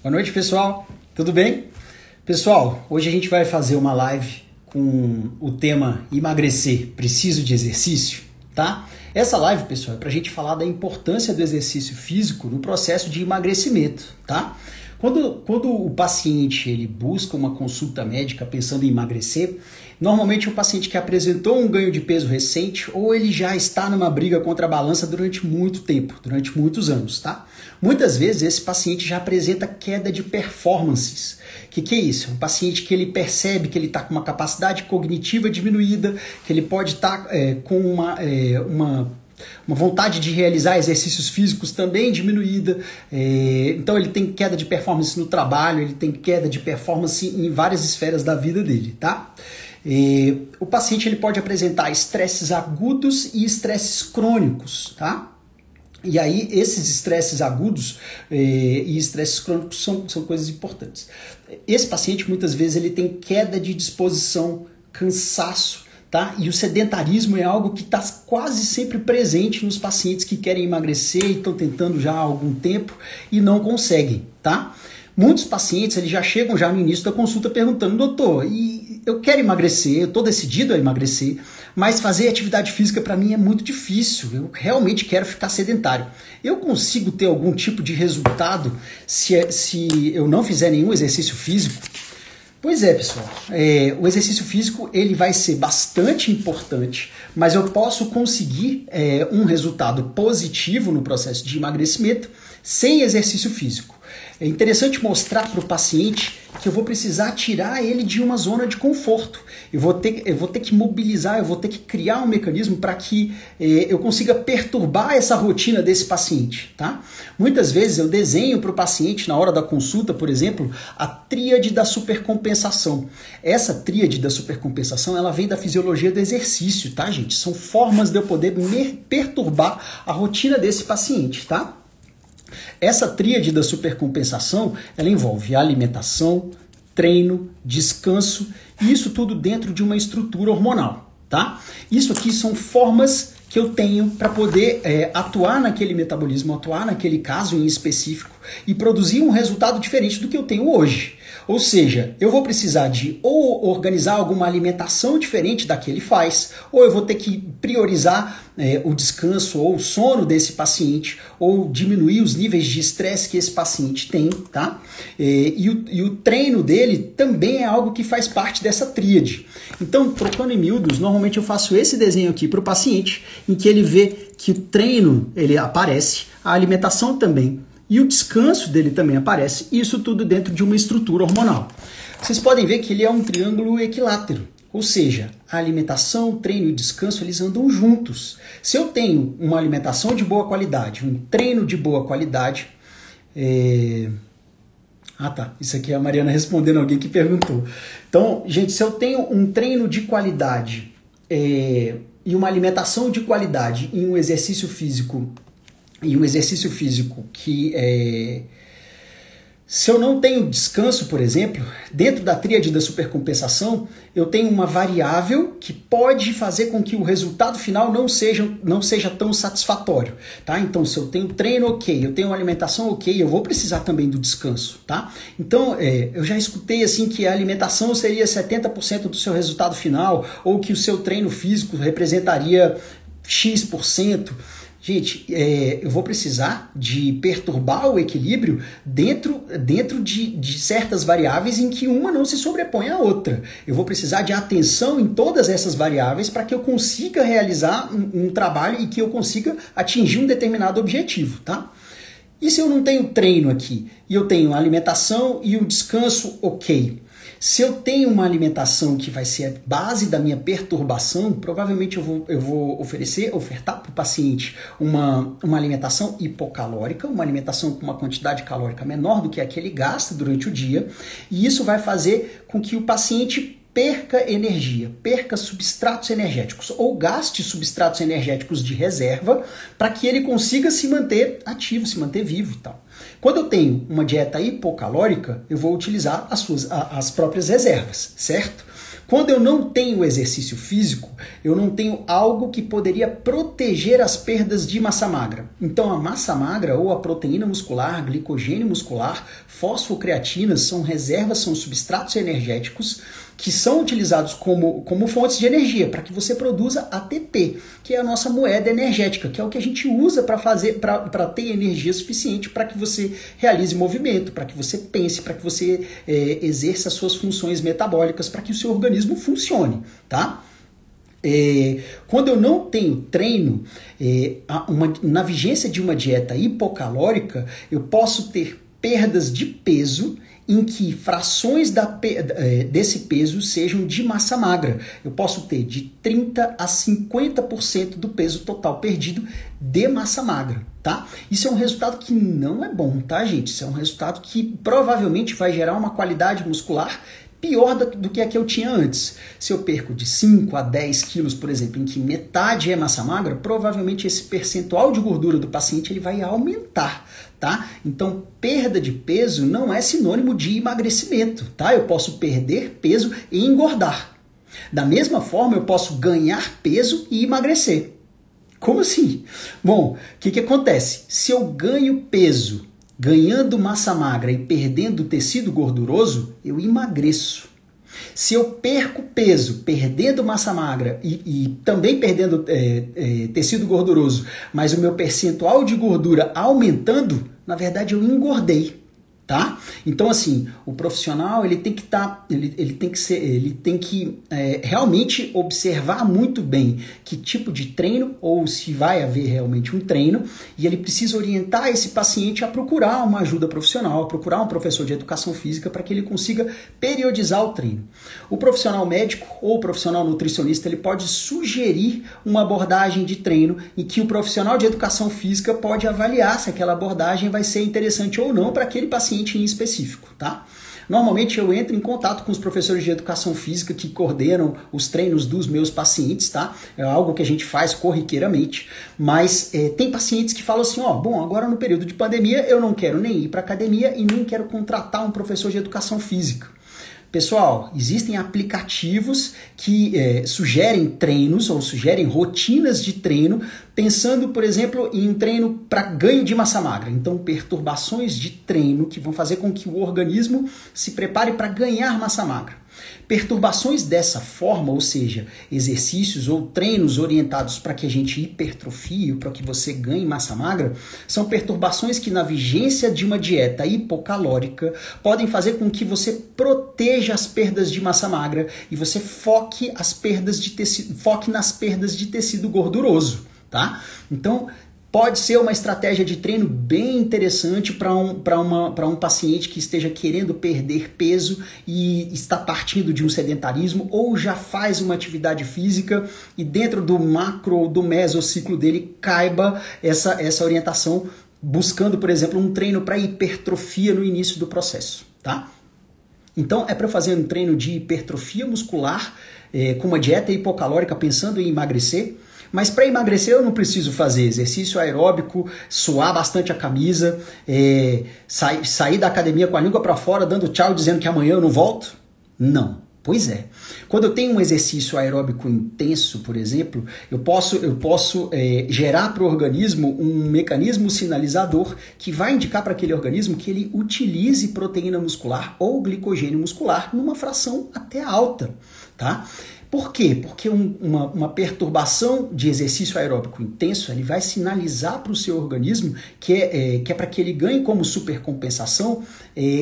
Boa noite, pessoal. Tudo bem? Pessoal, hoje a gente vai fazer uma live com o tema emagrecer, preciso de exercício, tá? Essa live, pessoal, é pra gente falar da importância do exercício físico no processo de emagrecimento, tá? Quando o paciente ele busca uma consulta médica pensando em emagrecer, normalmente o paciente que apresentou um ganho de peso recente ou ele já está numa briga contra a balança durante muito tempo, durante muitos anos, tá? Muitas vezes esse paciente já apresenta queda de performances. O que é isso? É um paciente que ele percebe que ele está com uma capacidade cognitiva diminuída, que ele pode estar com uma vontade de realizar exercícios físicos também diminuída, então ele tem queda de performance no trabalho, ele tem queda de performance em várias esferas da vida dele, tá? O paciente ele pode apresentar estresses agudos e estresses crônicos, tá? E aí esses estresses agudos e estresses crônicos são coisas importantes. Esse paciente muitas vezes ele tem queda de disposição, cansaço, tá? E o sedentarismo é algo que está quase sempre presente nos pacientes que querem emagrecer e estão tentando já há algum tempo e não conseguem, tá? Muitos pacientes eles já chegam já no início da consulta perguntando, doutor, eu quero emagrecer, eu estou decidido a emagrecer, mas fazer atividade física para mim é muito difícil, eu realmente quero ficar sedentário. Eu consigo ter algum tipo de resultado se eu não fizer nenhum exercício físico? Pois é, pessoal, o exercício físico ele vai ser bastante importante, mas eu posso conseguir um resultado positivo no processo de emagrecimento sem exercício físico. É interessante mostrar para o paciente que eu vou precisar tirar ele de uma zona de conforto. Eu vou ter que mobilizar, eu vou ter que criar um mecanismo para que eu consiga perturbar essa rotina desse paciente, tá? Muitas vezes eu desenho para o paciente, na hora da consulta, por exemplo, a tríade da supercompensação. Essa tríade da supercompensação, ela vem da fisiologia do exercício, tá, gente? São formas de eu poder perturbar a rotina desse paciente, tá? Essa tríade da supercompensação, ela envolve alimentação, treino, descanso, e isso tudo dentro de uma estrutura hormonal, tá? Isso aqui são formas que eu tenho para poder atuar naquele metabolismo, atuar naquele caso em específico e produzir um resultado diferente do que eu tenho hoje. Ou seja, eu vou precisar de ou organizar alguma alimentação diferente da que ele faz, ou eu vou ter que priorizar o descanso ou o sono desse paciente, ou diminuir os níveis de estresse que esse paciente tem, tá? E o treino dele também é algo que faz parte dessa tríade. Então, trocando em miúdos, normalmente eu faço esse desenho aqui para o paciente, em que ele vê que o treino ele aparece, a alimentação também, e o descanso dele também aparece, isso tudo dentro de uma estrutura hormonal. Vocês podem ver que ele é um triângulo equilátero, ou seja, a alimentação, o treino e o descanso, eles andam juntos. Se eu tenho uma alimentação de boa qualidade, um treino de boa qualidade... isso aqui é a Mariana respondendo alguém que perguntou. Então, gente, se eu tenho um treino de qualidade e uma alimentação de qualidade e um exercício físico que se eu não tenho descanso, por exemplo, dentro da tríade da supercompensação, eu tenho uma variável que pode fazer com que o resultado final não seja tão satisfatório, tá? Então, se eu tenho treino ok, eu tenho uma alimentação ok, eu vou precisar também do descanso, tá? Então, eu já escutei assim que a alimentação seria 70% do seu resultado final, ou que o seu treino físico representaria X%. Gente, eu vou precisar de perturbar o equilíbrio dentro de certas variáveis em que uma não se sobrepõe à outra. Eu vou precisar de atenção em todas essas variáveis para que eu consiga realizar um trabalho e que eu consiga atingir um determinado objetivo, tá? E se eu não tenho treino aqui e eu tenho a alimentação e o descanso ok? Se eu tenho uma alimentação que vai ser a base da minha perturbação, provavelmente eu vou ofertar para o paciente uma alimentação hipocalórica, uma alimentação com uma quantidade calórica menor do que a que ele gasta durante o dia, e isso vai fazer com que o paciente perca energia, perca substratos energéticos ou gaste substratos energéticos de reserva para que ele consiga se manter ativo, se manter vivo e tal. Quando eu tenho uma dieta hipocalórica, eu vou utilizar as próprias reservas, certo? Quando eu não tenho exercício físico, eu não tenho algo que poderia proteger as perdas de massa magra. Então a massa magra ou a proteína muscular, glicogênio muscular, fosfocreatinas são reservas, são substratos energéticos que são utilizados como fontes de energia, para que você produza ATP, que é a nossa moeda energética, que é o que a gente usa para ter energia suficiente para que você realize movimento, para que você pense, para que você exerça as suas funções metabólicas, para que o seu organismo funcione, tá? Quando eu não tenho treino, na vigência de uma dieta hipocalórica, eu posso ter perdas de peso em que frações desse peso sejam de massa magra. Eu posso ter de 30% a 50% do peso total perdido de massa magra, tá? Isso é um resultado que não é bom, tá, gente? Isso é um resultado que provavelmente vai gerar uma qualidade muscular pior do que a que eu tinha antes. Se eu perco de 5 a 10 quilos, por exemplo, em que metade é massa magra, provavelmente esse percentual de gordura do paciente ele vai aumentar, tá? Então, perda de peso não é sinônimo de emagrecimento, tá? Eu posso perder peso e engordar. Da mesma forma, eu posso ganhar peso e emagrecer. Como assim? Bom, o que acontece? Se eu ganho peso ganhando massa magra e perdendo tecido gorduroso, eu emagreço. Se eu perco peso perdendo massa magra e também perdendo tecido gorduroso, mas o meu percentual de gordura aumentando, na verdade eu engordei. Tá? Então, assim, o profissional ele tem que realmente observar muito bem que tipo de treino, ou se vai haver realmente um treino, e ele precisa orientar esse paciente a procurar uma ajuda profissional, a procurar um professor de educação física para que ele consiga periodizar o treino. O profissional médico ou o profissional nutricionista ele pode sugerir uma abordagem de treino em que o profissional de educação física pode avaliar se aquela abordagem vai ser interessante ou não para aquele paciente em específico, tá? Normalmente eu entro em contato com os professores de educação física que coordenam os treinos dos meus pacientes, tá? É algo que a gente faz corriqueiramente, mas tem pacientes que falam assim, bom, agora no período de pandemia eu não quero nem ir para academia e nem quero contratar um professor de educação física. Pessoal, existem aplicativos que sugerem treinos ou sugerem rotinas de treino, pensando, por exemplo, em um treino para ganho de massa magra. Então, perturbações de treino que vão fazer com que o organismo se prepare para ganhar massa magra. Perturbações dessa forma, ou seja, exercícios ou treinos orientados para que a gente hipertrofie, para que você ganhe massa magra, são perturbações que na vigência de uma dieta hipocalórica podem fazer com que você proteja as perdas de massa magra e você foque nas perdas de tecido gorduroso, tá? Então, pode ser uma estratégia de treino bem interessante para um paciente que esteja querendo perder peso e está partindo de um sedentarismo ou já faz uma atividade física e dentro do macro ou do mesociclo dele caiba essa orientação buscando, por exemplo, um treino para hipertrofia no início do processo, tá? Então é para fazer um treino de hipertrofia muscular com uma dieta hipocalórica pensando em emagrecer. Mas para emagrecer eu não preciso fazer exercício aeróbico, suar bastante a camisa, sair da academia com a língua para fora, dando tchau, dizendo que amanhã eu não volto? Não. Pois é. Quando eu tenho um exercício aeróbico intenso, por exemplo, eu posso gerar para o organismo um mecanismo sinalizador que vai indicar para aquele organismo que ele utilize proteína muscular ou glicogênio muscular numa fração até alta, tá? Por quê? Porque uma perturbação de exercício aeróbico intenso ele vai sinalizar para o seu organismo que é para que ele ganhe como supercompensação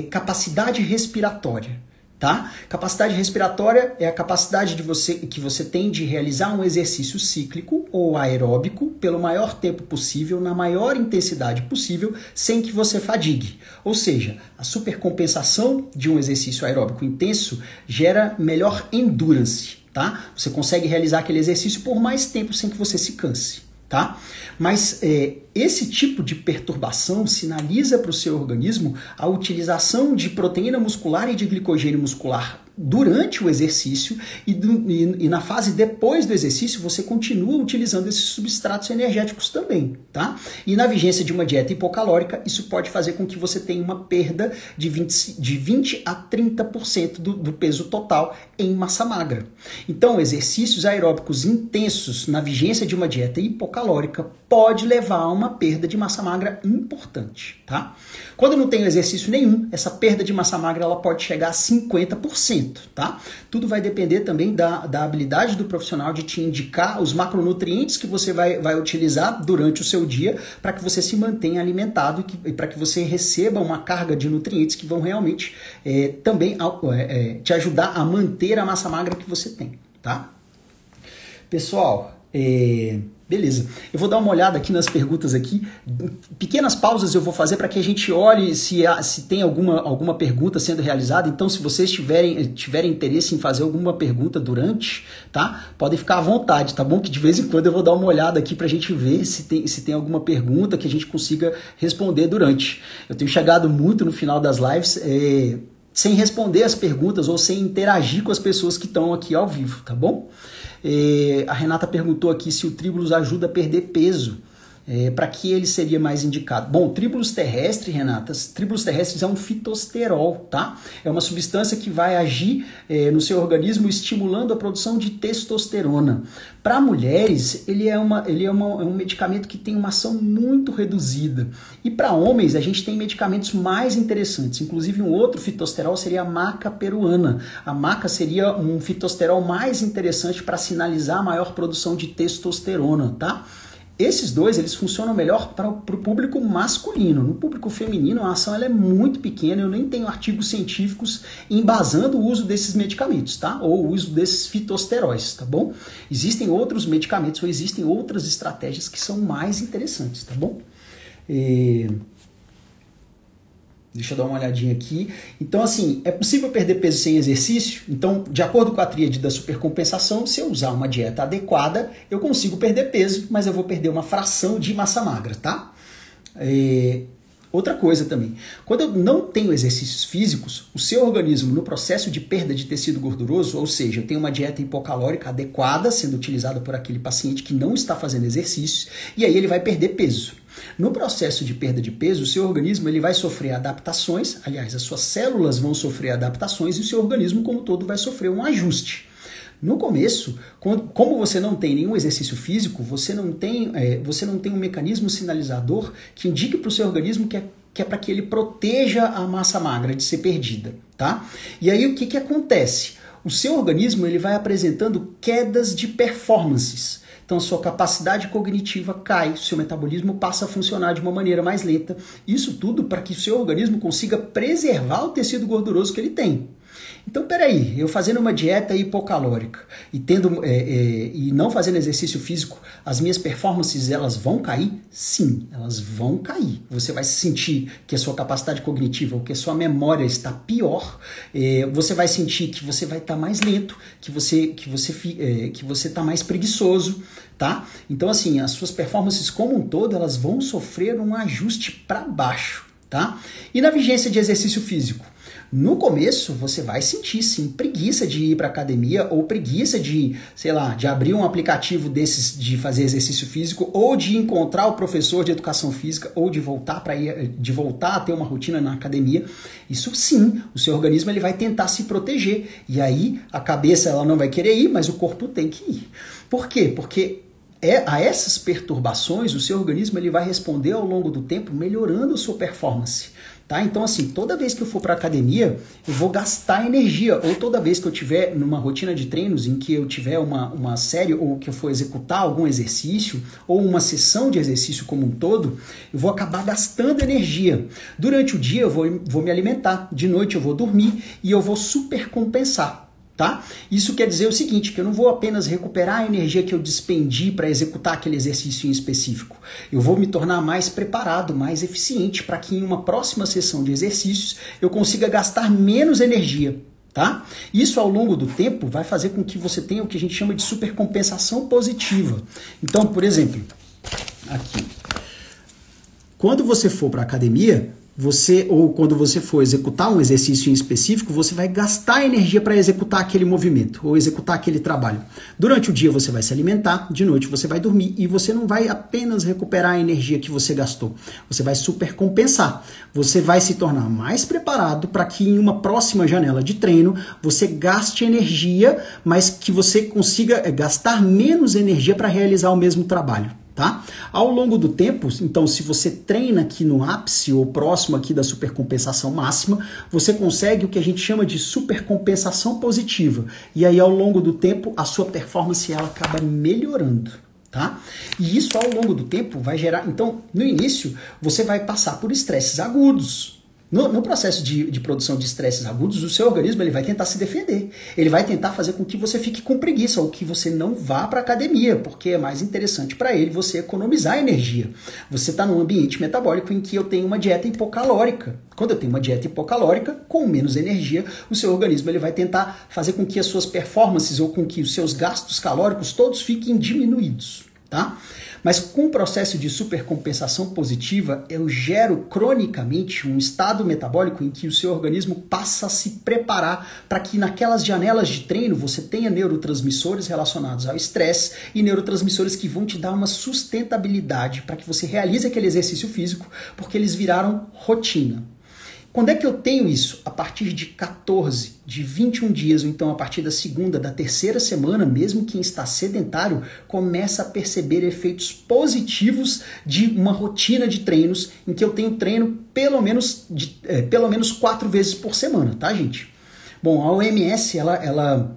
capacidade respiratória. Tá? Capacidade respiratória é a capacidade que você tem de realizar um exercício cíclico ou aeróbico pelo maior tempo possível, na maior intensidade possível, sem que você fadigue. Ou seja, a supercompensação de um exercício aeróbico intenso gera melhor endurance. Tá? Você consegue realizar aquele exercício por mais tempo sem que você se canse. Tá? Mas esse tipo de perturbação sinaliza para o seu organismo a utilização de proteína muscular e de glicogênio muscular durante o exercício e na fase depois do exercício você continua utilizando esses substratos energéticos também, tá? E na vigência de uma dieta hipocalórica, isso pode fazer com que você tenha uma perda de 20 a 30% do peso total em massa magra. Então, exercícios aeróbicos intensos na vigência de uma dieta hipocalórica pode levar a uma perda de massa magra importante, tá? Quando não tem exercício nenhum, essa perda de massa magra ela pode chegar a 50%, tá? Tudo vai depender também da habilidade do profissional de te indicar os macronutrientes que você vai utilizar durante o seu dia para que você se mantenha alimentado e para que você receba uma carga de nutrientes que vão realmente também te ajudar a manter a massa magra que você tem, tá? Pessoal, beleza. Eu vou dar uma olhada aqui nas perguntas aqui. Pequenas pausas eu vou fazer para que a gente olhe se tem alguma pergunta sendo realizada. Então, se vocês tiverem interesse em fazer alguma pergunta durante, tá? Podem ficar à vontade, tá bom? Que de vez em quando eu vou dar uma olhada aqui para a gente ver se tem alguma pergunta que a gente consiga responder durante. Eu tenho chegado muito no final das lives sem responder as perguntas ou sem interagir com as pessoas que estão aqui ao vivo, tá bom? A Renata perguntou aqui se o Tribulus ajuda a perder peso. Para que ele seria mais indicado? Bom, o Tribulus terrestre, Renata, Tribulus terrestres é um fitosterol, tá? É uma substância que vai agir no seu organismo estimulando a produção de testosterona. Para mulheres, ele é um medicamento que tem uma ação muito reduzida. E para homens, a gente tem medicamentos mais interessantes. Inclusive, um outro fitosterol seria a maca peruana. A maca seria um fitosterol mais interessante para sinalizar a maior produção de testosterona, tá? Esses dois, eles funcionam melhor para o público masculino. No público feminino, a ação ela é muito pequena, eu nem tenho artigos científicos embasando o uso desses medicamentos, tá? Ou o uso desses fitosteróis, tá bom? Existem outros medicamentos ou existem outras estratégias que são mais interessantes, tá bom? Deixa eu dar uma olhadinha aqui. Então, assim, é possível perder peso sem exercício? Então, de acordo com a tríade da supercompensação, se eu usar uma dieta adequada, eu consigo perder peso, mas eu vou perder uma fração de massa magra, tá? Outra coisa também, quando eu não tenho exercícios físicos, o seu organismo no processo de perda de tecido gorduroso, ou seja, eu tenho uma dieta hipocalórica adequada sendo utilizada por aquele paciente que não está fazendo exercícios, e aí ele vai perder peso. No processo de perda de peso, o seu organismo ele vai sofrer adaptações, aliás, as suas células vão sofrer adaptações e o seu organismo como todo vai sofrer um ajuste. No começo, como você não tem nenhum exercício físico, você não tem um mecanismo sinalizador que indique para o seu organismo que é para que ele proteja a massa magra de ser perdida, tá? E aí o que acontece? O seu organismo ele vai apresentando quedas de performances. Então, sua capacidade cognitiva cai, seu metabolismo passa a funcionar de uma maneira mais lenta. Isso tudo para que o seu organismo consiga preservar o tecido gorduroso que ele tem. Então, peraí, eu fazendo uma dieta hipocalórica e não fazendo exercício físico, as minhas performances elas vão cair? Sim, elas vão cair. Você vai sentir que a sua capacidade cognitiva ou que a sua memória está pior, você vai sentir que você vai estar mais lento, que você está mais preguiçoso, tá? Então, assim, as suas performances como um todo, elas vão sofrer um ajuste para baixo, tá? E na vigência de exercício físico? No começo, você vai sentir, sim, preguiça de ir para academia ou preguiça de, sei lá, de abrir um aplicativo desses de fazer exercício físico ou de encontrar o professor de educação física ou de voltar a ter uma rotina na academia. Isso sim, o seu organismo ele vai tentar se proteger. E aí a cabeça ela não vai querer ir, mas o corpo tem que ir. Por quê? Porque a essas perturbações, o seu organismo ele vai responder ao longo do tempo melhorando a sua performance. Tá? Então, assim, toda vez que eu for para academia, eu vou gastar energia. Ou toda vez que eu tiver numa rotina de treinos em que eu tiver uma série ou que eu for executar algum exercício ou uma sessão de exercício como um todo, eu vou acabar gastando energia. Durante o dia eu vou me alimentar, de noite eu vou dormir e eu vou supercompensar. Tá? Isso quer dizer o seguinte, que eu não vou apenas recuperar a energia que eu despendi para executar aquele exercício em específico. Eu vou me tornar mais preparado, mais eficiente para que em uma próxima sessão de exercícios eu consiga gastar menos energia. Tá? Isso ao longo do tempo vai fazer com que você tenha o que a gente chama de supercompensação positiva. Então, por exemplo, aqui, quando você for para a academia, ou quando você for executar um exercício em específico, você vai gastar energia para executar aquele movimento ou executar aquele trabalho. Durante o dia você vai se alimentar, de noite você vai dormir e você não vai apenas recuperar a energia que você gastou, você vai supercompensar. Você vai se tornar mais preparado para que em uma próxima janela de treino você gaste energia, mas que você consiga gastar menos energia para realizar o mesmo trabalho. Tá? Ao longo do tempo, então, se você treina aqui no ápice ou próximo aqui da supercompensação máxima, você consegue o que a gente chama de supercompensação positiva. E aí, ao longo do tempo, a sua performance ela acaba melhorando. Tá? E isso, ao longo do tempo, vai gerar... Então, no início, você vai passar por estresses agudos. No processo de produção de estresses agudos, o seu organismo ele vai tentar se defender. Ele vai tentar fazer com que você fique com preguiça ou que você não vá para a academia, porque é mais interessante para ele você economizar energia. Você está num ambiente metabólico em que eu tenho uma dieta hipocalórica. Quando eu tenho uma dieta hipocalórica, com menos energia, o seu organismo ele vai tentar fazer com que as suas performances ou com que os seus gastos calóricos todos fiquem diminuídos. Tá? Mas com o processo de supercompensação positiva, eu gero cronicamente um estado metabólico em que o seu organismo passa a se preparar para que naquelas janelas de treino você tenha neurotransmissores relacionados ao estresse e neurotransmissores que vão te dar uma sustentabilidade para que você realize aquele exercício físico, porque eles viraram rotina. Quando é que eu tenho isso? A partir de 14, de 21 dias, ou então a partir da segunda, da terceira semana, mesmo quem está sedentário, começa a perceber efeitos positivos de uma rotina de treinos, em que eu tenho treino pelo menos 4 vezes por semana, tá, gente? Bom, a OMS, ela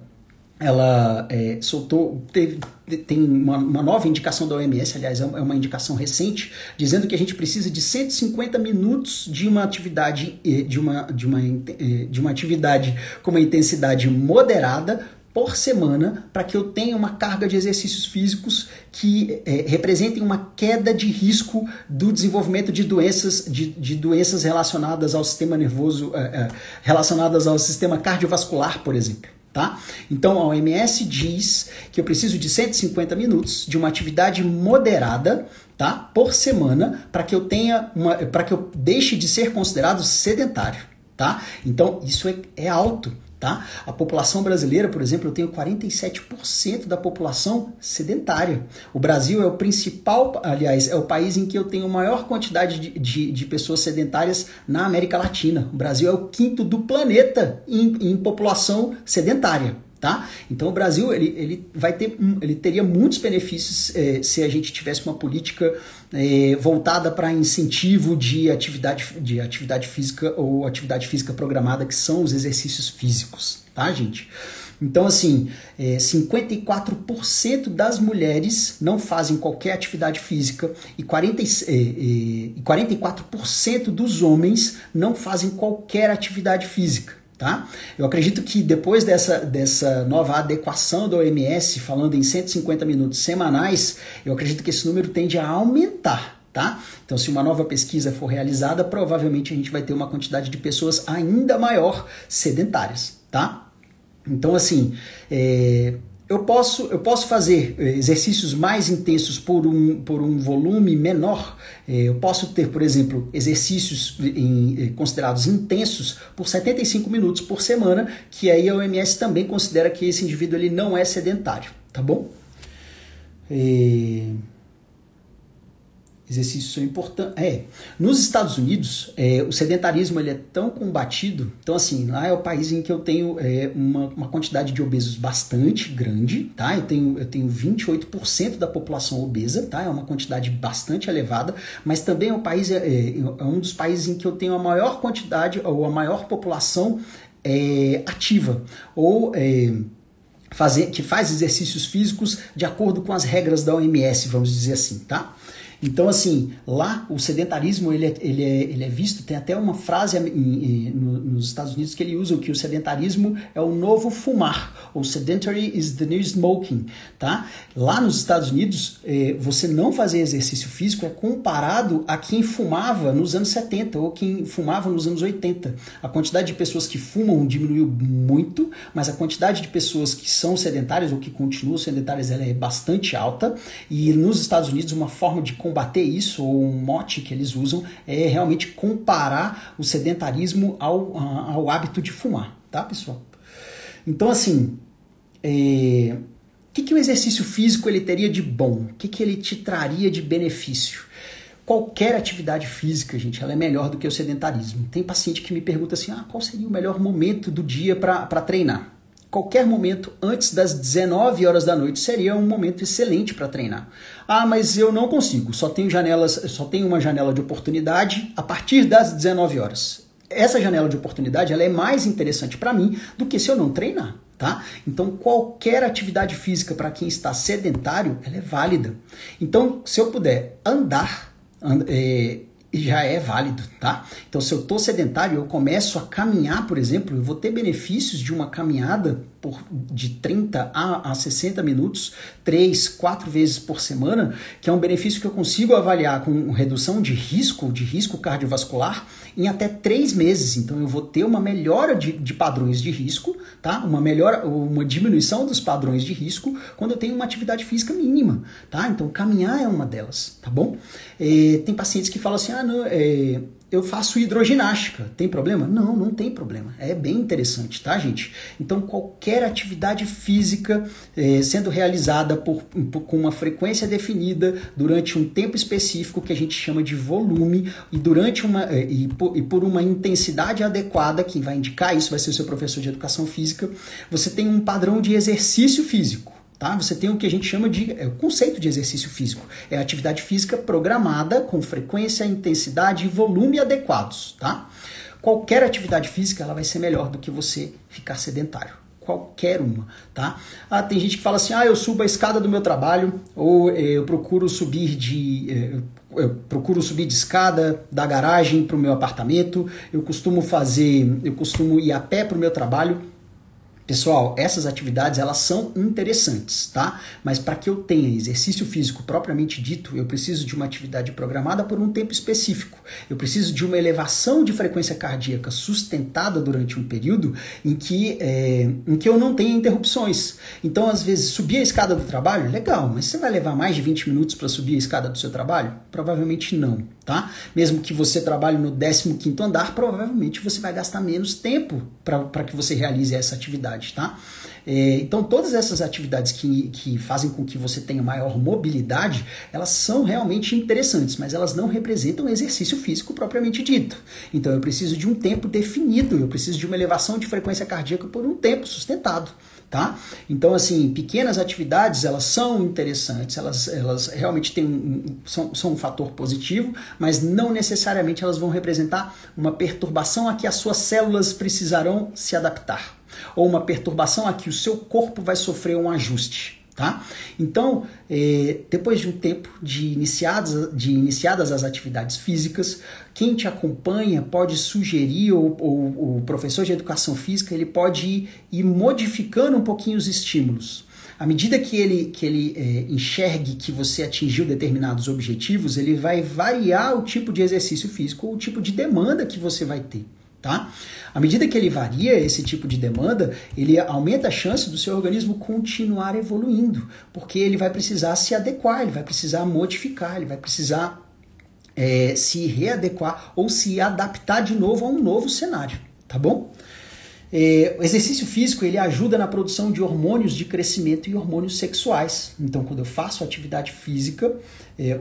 tem uma nova indicação da OMS, aliás, é uma indicação recente, dizendo que a gente precisa de 150 minutos de uma atividade, de uma atividade com uma intensidade moderada por semana, para que eu tenha uma carga de exercícios físicos que representem uma queda de risco do desenvolvimento de doenças relacionadas ao sistema nervoso, relacionadas ao sistema cardiovascular, por exemplo. Tá? Então a OMS diz que eu preciso de 150 minutos de uma atividade moderada, tá? Por semana, para que eu deixe de ser considerado sedentário. Tá? Então isso é alto. Tá? A população brasileira, por exemplo, eu tenho 47% da população sedentária. O Brasil é o principal, aliás, é o país em que eu tenho maior quantidade de pessoas sedentárias na América Latina. O Brasil é o 5º do planeta em população sedentária. Tá? Então o Brasil ele teria muitos benefícios se a gente tivesse uma política voltada para incentivo de atividade física ou atividade física programada, que são os exercícios físicos, tá, gente? Então, assim, 54% das mulheres não fazem qualquer atividade física e 44% dos homens não fazem qualquer atividade física. Tá? Eu acredito que depois dessa nova adequação da OMS, falando em 150 minutos semanais, eu acredito que esse número tende a aumentar. Tá? Então, se uma nova pesquisa for realizada, provavelmente a gente vai ter uma quantidade de pessoas ainda maior sedentárias. Tá? Então, assim, eu posso fazer exercícios mais intensos por um volume menor. Eu posso ter, por exemplo, exercícios considerados intensos por 75 minutos por semana, que aí a OMS também considera que esse indivíduo ele não é sedentário, tá bom? Exercícios são importantes. Nos Estados Unidos, o sedentarismo ele é tão combatido. Então, assim, lá é o país em que eu tenho uma quantidade de obesos bastante grande, tá? Eu tenho 28% da população obesa, tá? É uma quantidade bastante elevada, mas também é um dos países em que eu tenho a maior quantidade ou a maior população ativa, ou que faz exercícios físicos de acordo com as regras da OMS, vamos dizer assim, tá? Então, assim, lá o sedentarismo ele é visto, tem até uma frase nos Estados Unidos que ele usa, que o sedentarismo é o novo fumar, ou sedentary is the new smoking, tá? Lá nos Estados Unidos, você não fazer exercício físico é comparado a quem fumava nos anos 70 ou quem fumava nos anos 80. A quantidade de pessoas que fumam diminuiu muito, mas a quantidade de pessoas que são sedentárias ou que continuam sedentárias ela é bastante alta, e nos Estados Unidos uma forma de combater isso, ou um mote que eles usam, é realmente comparar o sedentarismo ao hábito de fumar, tá, pessoal? Então, assim, o que o exercício físico ele teria de bom? O que ele te traria de benefício? Qualquer atividade física, gente, ela é melhor do que o sedentarismo. Tem paciente que me pergunta assim, qual seria o melhor momento do dia para treinar? Qualquer momento antes das 19 horas da noite seria um momento excelente para treinar. Mas eu não consigo, só tenho uma janela de oportunidade a partir das 19 horas. Essa janela de oportunidade ela é mais interessante para mim do que se eu não treinar. Tá? Então, qualquer atividade física para quem está sedentário, ela é válida. Então, se eu puder andar, já é válido, tá? Então, se eu estou sedentário, eu começo a caminhar, por exemplo, eu vou ter benefícios de uma caminhada de 30 a 60 minutos, 3, 4 vezes por semana, que é um benefício que eu consigo avaliar com redução de risco cardiovascular, em até 3 meses. Então, eu vou ter uma melhora de padrões de risco, tá? Uma diminuição dos padrões de risco quando eu tenho uma atividade física mínima, tá? Então, caminhar é uma delas, tá bom? Tem pacientes que falam assim, eu faço hidroginástica, tem problema? Não, não tem problema. É bem interessante, tá, gente? Então, qualquer atividade física sendo realizada com uma frequência definida durante um tempo específico que a gente chama de volume e por uma intensidade adequada, quem vai indicar isso vai ser o seu professor de educação física, você tem um padrão de exercício físico. Tá? Você tem o que a gente chama de o conceito de exercício físico. É a atividade física programada com frequência, intensidade e volume adequados. Tá? Qualquer atividade física ela vai ser melhor do que você ficar sedentário. Qualquer uma. Tá? Tem gente que fala assim, eu subo a escada do meu trabalho, ou eu procuro subir de escada da garagem para o meu apartamento, eu costumo ir a pé para o meu trabalho. Pessoal, essas atividades elas são interessantes, tá? Mas para que eu tenha exercício físico propriamente dito, eu preciso de uma atividade programada por um tempo específico. Eu preciso de uma elevação de frequência cardíaca sustentada durante um período em que eu não tenha interrupções. Então, às vezes, subir a escada do trabalho, legal, mas você vai levar mais de 20 minutos para subir a escada do seu trabalho? Provavelmente não, tá? Mesmo que você trabalhe no 15º andar, provavelmente você vai gastar menos tempo para que você realize essa atividade. Tá? Então todas essas atividades que fazem com que você tenha maior mobilidade, elas são realmente interessantes, mas elas não representam exercício físico propriamente dito. Então eu preciso de um tempo definido, eu preciso de uma elevação de frequência cardíaca por um tempo sustentado. Tá? Então, assim, pequenas atividades, elas são interessantes, elas realmente são um fator positivo, mas não necessariamente elas vão representar uma perturbação a que as suas células precisarão se adaptar, ou uma perturbação a que o seu corpo vai sofrer um ajuste. Tá? Então, depois de um tempo de iniciadas as atividades físicas, quem te acompanha pode sugerir, ou o professor de educação física ele pode ir modificando um pouquinho os estímulos. À medida que ele enxergue que você atingiu determinados objetivos, ele vai variar o tipo de exercício físico ou o tipo de demanda que você vai ter. Tá? À medida que ele varia esse tipo de demanda, ele aumenta a chance do seu organismo continuar evoluindo, porque ele vai precisar se adequar, ele vai precisar modificar, ele vai precisar se readequar ou se adaptar de novo a um novo cenário, tá bom? O exercício físico ele ajuda na produção de hormônios de crescimento e hormônios sexuais. Então, quando eu faço atividade física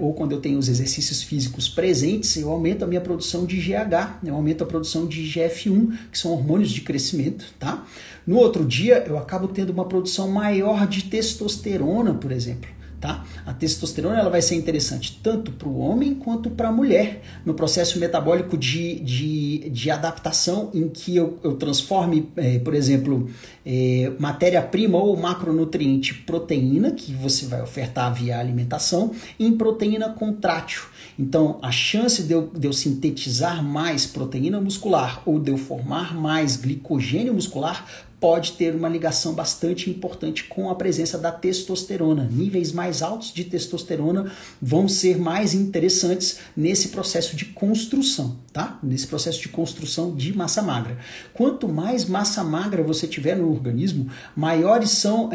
ou quando eu tenho os exercícios físicos presentes, eu aumento a minha produção de GH, eu aumento a produção de GF1, que são hormônios de crescimento. Tá? No outro dia, eu acabo tendo uma produção maior de testosterona, por exemplo. Tá? A testosterona ela vai ser interessante tanto para o homem quanto para a mulher no processo metabólico de adaptação em que eu transforme, por exemplo, matéria-prima ou macronutriente proteína, que você vai ofertar via alimentação, em proteína contrátil. Então, a chance de eu sintetizar mais proteína muscular ou de eu formar mais glicogênio muscular pode ter uma ligação bastante importante com a presença da testosterona. Níveis mais altos de testosterona vão ser mais interessantes nesse processo de construção, tá? Nesse processo de construção de massa magra. Quanto mais massa magra você tiver no organismo, maiores são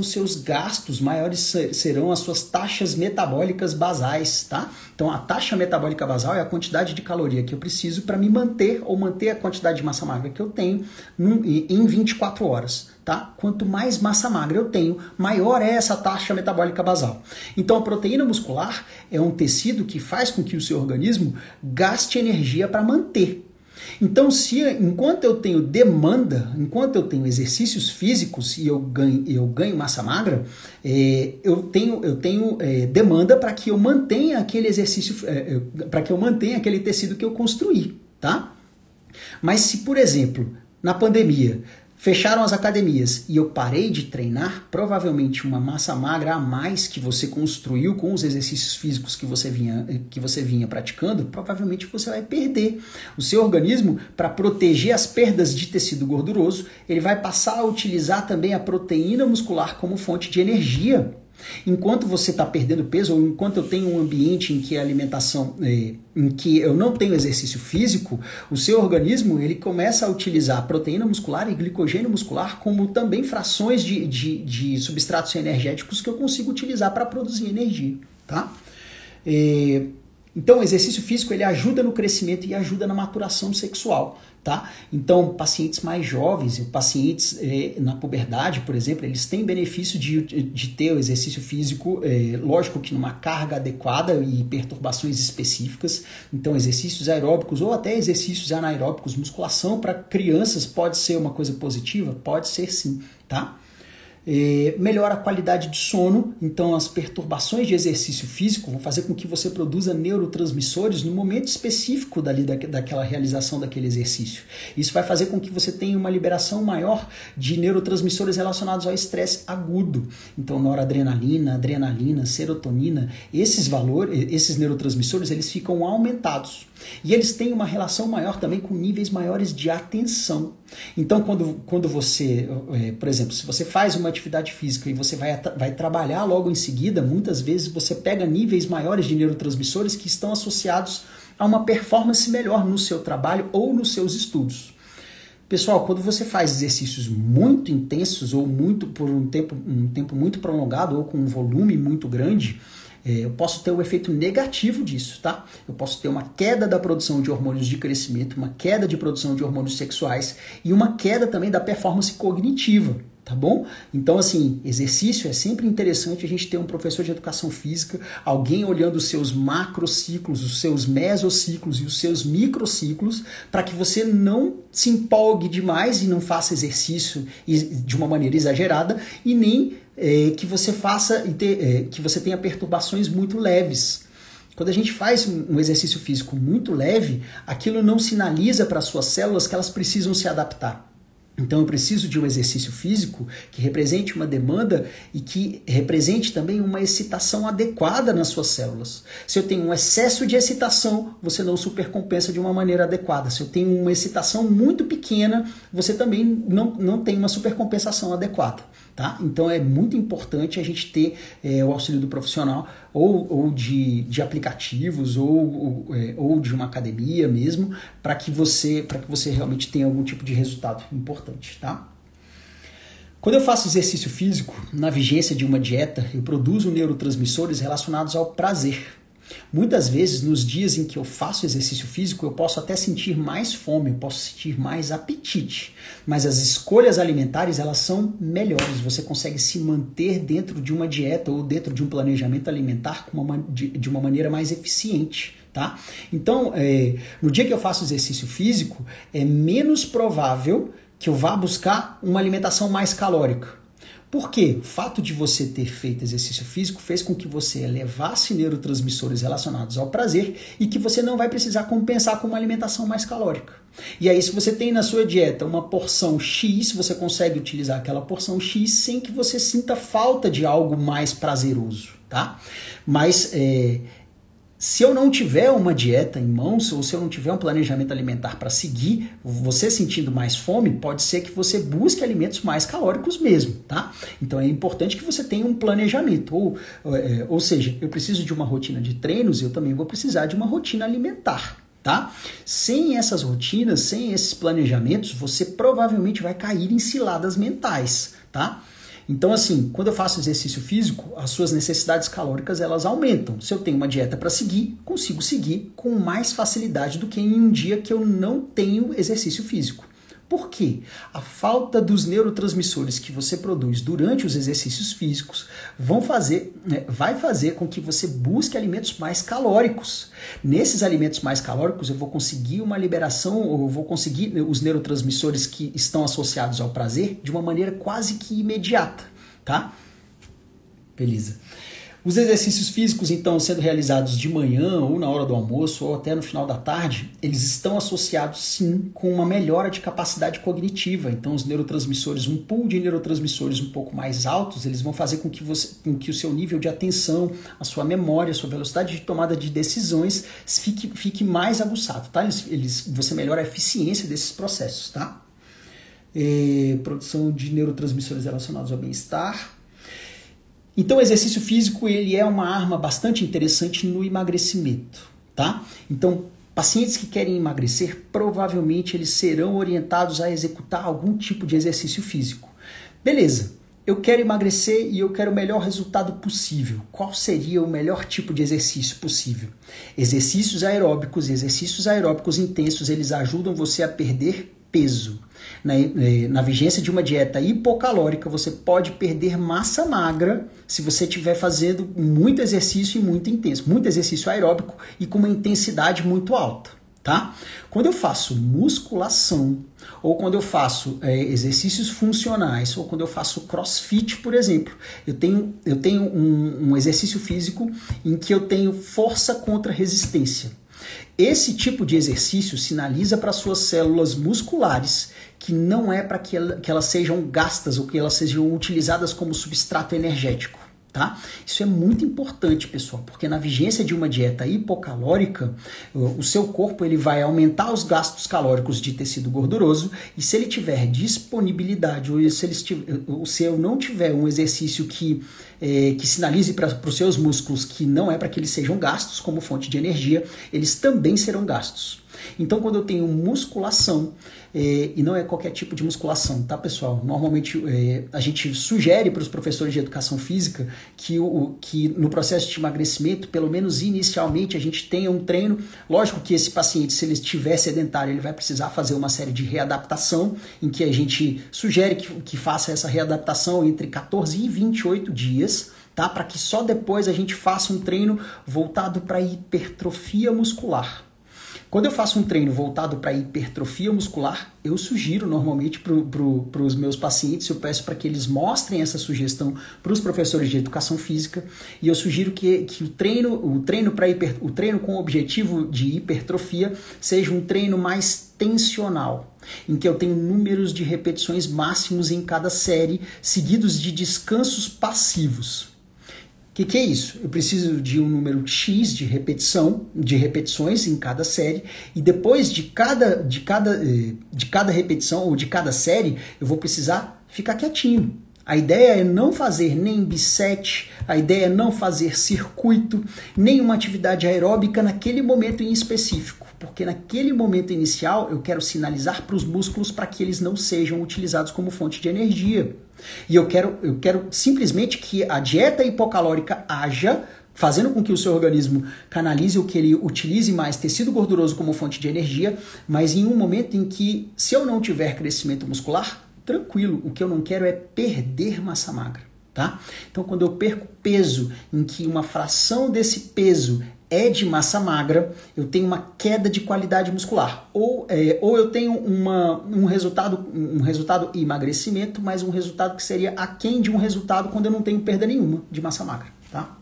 os seus gastos, maiores serão as suas taxas metabólicas basais, tá? Então a taxa metabólica basal é a quantidade de caloria que eu preciso para me manter ou manter a quantidade de massa magra que eu tenho em 24 horas. Tá? Quanto mais massa magra eu tenho, maior é essa taxa metabólica basal. Então a proteína muscular é um tecido que faz com que o seu organismo gaste energia para manter. Então, enquanto eu tenho demanda, enquanto eu tenho exercícios físicos e eu ganho massa magra, eu tenho demanda para que eu mantenha aquele exercício, para que eu mantenha aquele tecido que eu construí, tá? Mas se, por exemplo, na pandemia, fecharam as academias e eu parei de treinar, provavelmente uma massa magra a mais que você construiu com os exercícios físicos que você vinha praticando, provavelmente você vai perder. O seu organismo, para proteger as perdas de tecido gorduroso, ele vai passar a utilizar também a proteína muscular como fonte de energia. Enquanto você está perdendo peso, ou enquanto eu tenho um ambiente em que a alimentação, em que eu não tenho exercício físico, o seu organismo ele começa a utilizar proteína muscular e glicogênio muscular como também frações de substratos energéticos que eu consigo utilizar para produzir energia, tá? Então, o exercício físico ele ajuda no crescimento e ajuda na maturação sexual, tá? Então, pacientes mais jovens, pacientes na puberdade, por exemplo, eles têm benefício de ter o exercício físico, lógico que numa carga adequada e perturbações específicas. Então, exercícios aeróbicos ou até exercícios anaeróbicos, musculação para crianças pode ser uma coisa positiva? Pode ser sim, tá? Melhora a qualidade de sono, então as perturbações de exercício físico vão fazer com que você produza neurotransmissores no momento específico daquela realização daquele exercício. Isso vai fazer com que você tenha uma liberação maior de neurotransmissores relacionados ao estresse agudo. Então noradrenalina, adrenalina, serotonina, esses neurotransmissores eles ficam aumentados. E eles têm uma relação maior também com níveis maiores de atenção. Então, quando você, por exemplo, se você faz uma atividade física e você vai trabalhar logo em seguida, muitas vezes você pega níveis maiores de neurotransmissores que estão associados a uma performance melhor no seu trabalho ou nos seus estudos. Pessoal, quando você faz exercícios muito intensos ou por um tempo muito prolongado ou com um volume muito grande, eu posso ter um efeito negativo disso, tá? Eu posso ter uma queda da produção de hormônios de crescimento, uma queda de produção de hormônios sexuais e uma queda também da performance cognitiva, tá bom? Então, assim, exercício é sempre interessante a gente ter um professor de educação física, alguém olhando os seus macrociclos, os seus mesociclos e os seus microciclos, para que você não se empolgue demais e não faça exercício de uma maneira exagerada e nem que você tenha perturbações muito leves. Quando a gente faz um exercício físico muito leve, aquilo não sinaliza para as suas células que elas precisam se adaptar. Então eu preciso de um exercício físico que represente uma demanda e que represente também uma excitação adequada nas suas células. Se eu tenho um excesso de excitação, você não supercompensa de uma maneira adequada. Se eu tenho uma excitação muito pequena, você também não tem uma supercompensação adequada. Tá? Então é muito importante a gente ter o auxílio do profissional ou de aplicativos ou de uma academia mesmo para que você realmente tenha algum tipo de resultado importante. Tá? Quando eu faço exercício físico, na vigência de uma dieta, eu produzo neurotransmissores relacionados ao prazer. Muitas vezes, nos dias em que eu faço exercício físico, eu posso até sentir mais fome, eu posso sentir mais apetite. Mas as escolhas alimentares, elas são melhores. Você consegue se manter dentro de uma dieta ou dentro de um planejamento alimentar de uma maneira mais eficiente. Tá? Então, no dia que eu faço exercício físico, é menos provável que eu vá buscar uma alimentação mais calórica. Por quê? O fato de você ter feito exercício físico fez com que você elevasse neurotransmissores relacionados ao prazer e que você não vai precisar compensar com uma alimentação mais calórica. E aí, se você tem na sua dieta uma porção X, você consegue utilizar aquela porção X sem que você sinta falta de algo mais prazeroso, tá? Mas Se eu não tiver uma dieta em mãos, ou se eu não tiver um planejamento alimentar para seguir, você sentindo mais fome, pode ser que você busque alimentos mais calóricos mesmo, tá? Então é importante que você tenha um planejamento, ou seja, eu preciso de uma rotina de treinos, eu também vou precisar de uma rotina alimentar, tá? Sem essas rotinas, sem esses planejamentos, você provavelmente vai cair em ciladas mentais, tá? Então, assim, quando eu faço exercício físico, as suas necessidades calóricas, elas aumentam. Se eu tenho uma dieta para seguir, consigo seguir com mais facilidade do que em um dia que eu não tenho exercício físico. Por quê? A falta dos neurotransmissores que você produz durante os exercícios físicos vai fazer com que você busque alimentos mais calóricos. Nesses alimentos mais calóricos, eu vou conseguir uma liberação, ou eu vou conseguir os neurotransmissores que estão associados ao prazer de uma maneira quase que imediata, tá? Beleza. Os exercícios físicos, então, sendo realizados de manhã, ou na hora do almoço, ou até no final da tarde, eles estão associados, sim, com uma melhora de capacidade cognitiva. Então, os neurotransmissores, um pool de neurotransmissores um pouco mais altos, eles vão fazer com que o seu nível de atenção, a sua memória, a sua velocidade de tomada de decisões fique mais aguçado, tá? Você melhora a eficiência desses processos, tá? Produção de neurotransmissores relacionados ao bem-estar. Então, o exercício físico ele é uma arma bastante interessante no emagrecimento, tá? Então, pacientes que querem emagrecer, provavelmente eles serão orientados a executar algum tipo de exercício físico. Beleza, eu quero emagrecer e eu quero o melhor resultado possível. Qual seria o melhor tipo de exercício possível? Exercícios aeróbicos e exercícios aeróbicos intensos, eles ajudam você a perder peso. Na vigência de uma dieta hipocalórica, você pode perder massa magra se você estiver fazendo muito exercício e muito intenso, muito exercício aeróbico e com uma intensidade muito alta, tá? Quando eu faço musculação, ou quando eu faço exercícios funcionais, ou quando eu faço crossfit, por exemplo, eu tenho um exercício físico em que eu tenho força contra resistência. Esse tipo de exercício sinaliza para suas células musculares que não é para que elas sejam gastas ou que elas sejam utilizadas como substrato energético, tá? Isso é muito importante, pessoal, porque na vigência de uma dieta hipocalórica, o seu corpo ele vai aumentar os gastos calóricos de tecido gorduroso e se ele tiver disponibilidade ou se eu não tiver um exercício que sinalize para os seus músculos que não é para que eles sejam gastos como fonte de energia, eles também serão gastos. Então, quando eu tenho musculação, e não é qualquer tipo de musculação, tá, pessoal? Normalmente a gente sugere para os professores de educação física que no processo de emagrecimento, pelo menos inicialmente, a gente tenha um treino. Lógico que esse paciente, se ele estiver sedentário, ele vai precisar fazer uma série de readaptação, em que a gente sugere que faça essa readaptação entre 14 e 28 dias, tá? Para que só depois a gente faça um treino voltado para hipertrofia muscular. Quando eu faço um treino voltado para hipertrofia muscular, eu sugiro normalmente para os meus pacientes, eu peço para que eles mostrem essa sugestão para os professores de educação física e eu sugiro que o treino com o objetivo de hipertrofia seja um treino mais tensional, em que eu tenho números de repetições máximos em cada série, seguidos de descansos passivos. O que é isso? Eu preciso de um número X de repetições em cada série e depois de cada repetição ou de cada série eu vou precisar ficar quietinho. A ideia é não fazer nem bisete, a ideia é não fazer circuito, nem uma atividade aeróbica naquele momento em específico, porque naquele momento inicial eu quero sinalizar para os músculos para que eles não sejam utilizados como fonte de energia. E eu quero simplesmente que a dieta hipocalórica haja, fazendo com que o seu organismo canalize o que ele utilize mais tecido gorduroso como fonte de energia, mas em um momento em que, se eu não tiver crescimento muscular, tranquilo, o que eu não quero é perder massa magra, tá? Então, quando eu perco peso, em que uma fração desse peso é de massa magra, eu tenho uma queda de qualidade muscular. Ou eu tenho um resultado emagrecimento, mas um resultado que seria aquém de um resultado quando eu não tenho perda nenhuma de massa magra, tá?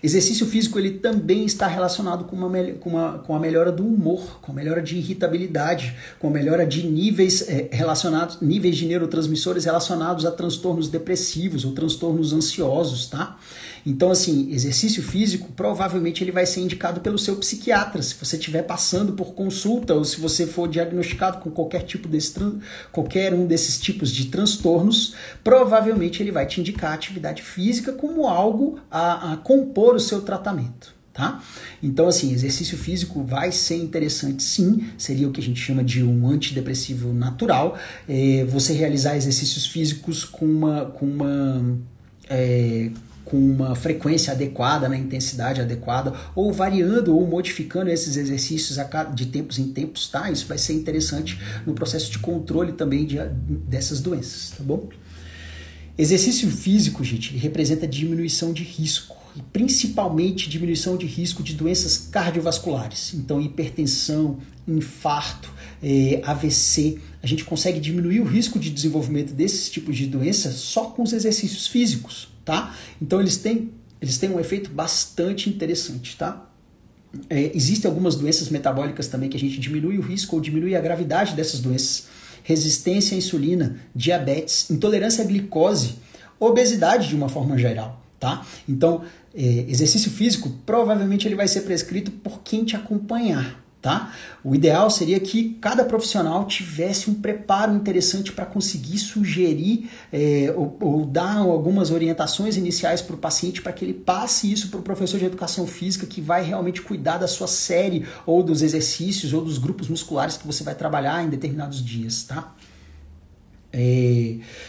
Exercício físico ele também está relacionado com a melhora do humor, com a melhora de irritabilidade, com a melhora de níveis de neurotransmissores relacionados a transtornos depressivos ou transtornos ansiosos, tá? Então, assim, exercício físico provavelmente ele vai ser indicado pelo seu psiquiatra, se você estiver passando por consulta ou se você for diagnosticado com qualquer um desses tipos de transtornos, provavelmente ele vai te indicar a atividade física como algo a compor o seu tratamento. Tá? Então, assim, exercício físico vai ser interessante sim, seria o que a gente chama de um antidepressivo natural, você realizar exercícios físicos com uma frequência adequada, na intensidade adequada, ou variando ou modificando esses exercícios de tempos em tempos, tá? Isso vai ser interessante no processo de controle também dessas doenças, tá bom? Exercício físico, gente, ele representa diminuição de risco, e principalmente diminuição de risco de doenças cardiovasculares. Então, hipertensão, infarto, AVC, a gente consegue diminuir o risco de desenvolvimento desses tipos de doenças só com os exercícios físicos, tá? Então, eles têm um efeito bastante interessante, tá? Existem algumas doenças metabólicas também que a gente diminui o risco ou diminui a gravidade dessas doenças. Resistência à insulina, diabetes, intolerância à glicose, obesidade de uma forma geral, tá? Então, exercício físico provavelmente ele vai ser prescrito por quem te acompanhar, tá? O ideal seria que cada profissional tivesse um preparo interessante para conseguir sugerir ou dar algumas orientações iniciais para o paciente para que ele passe isso para o professor de educação física que vai realmente cuidar da sua série ou dos exercícios ou dos grupos musculares que você vai trabalhar em determinados dias, tá?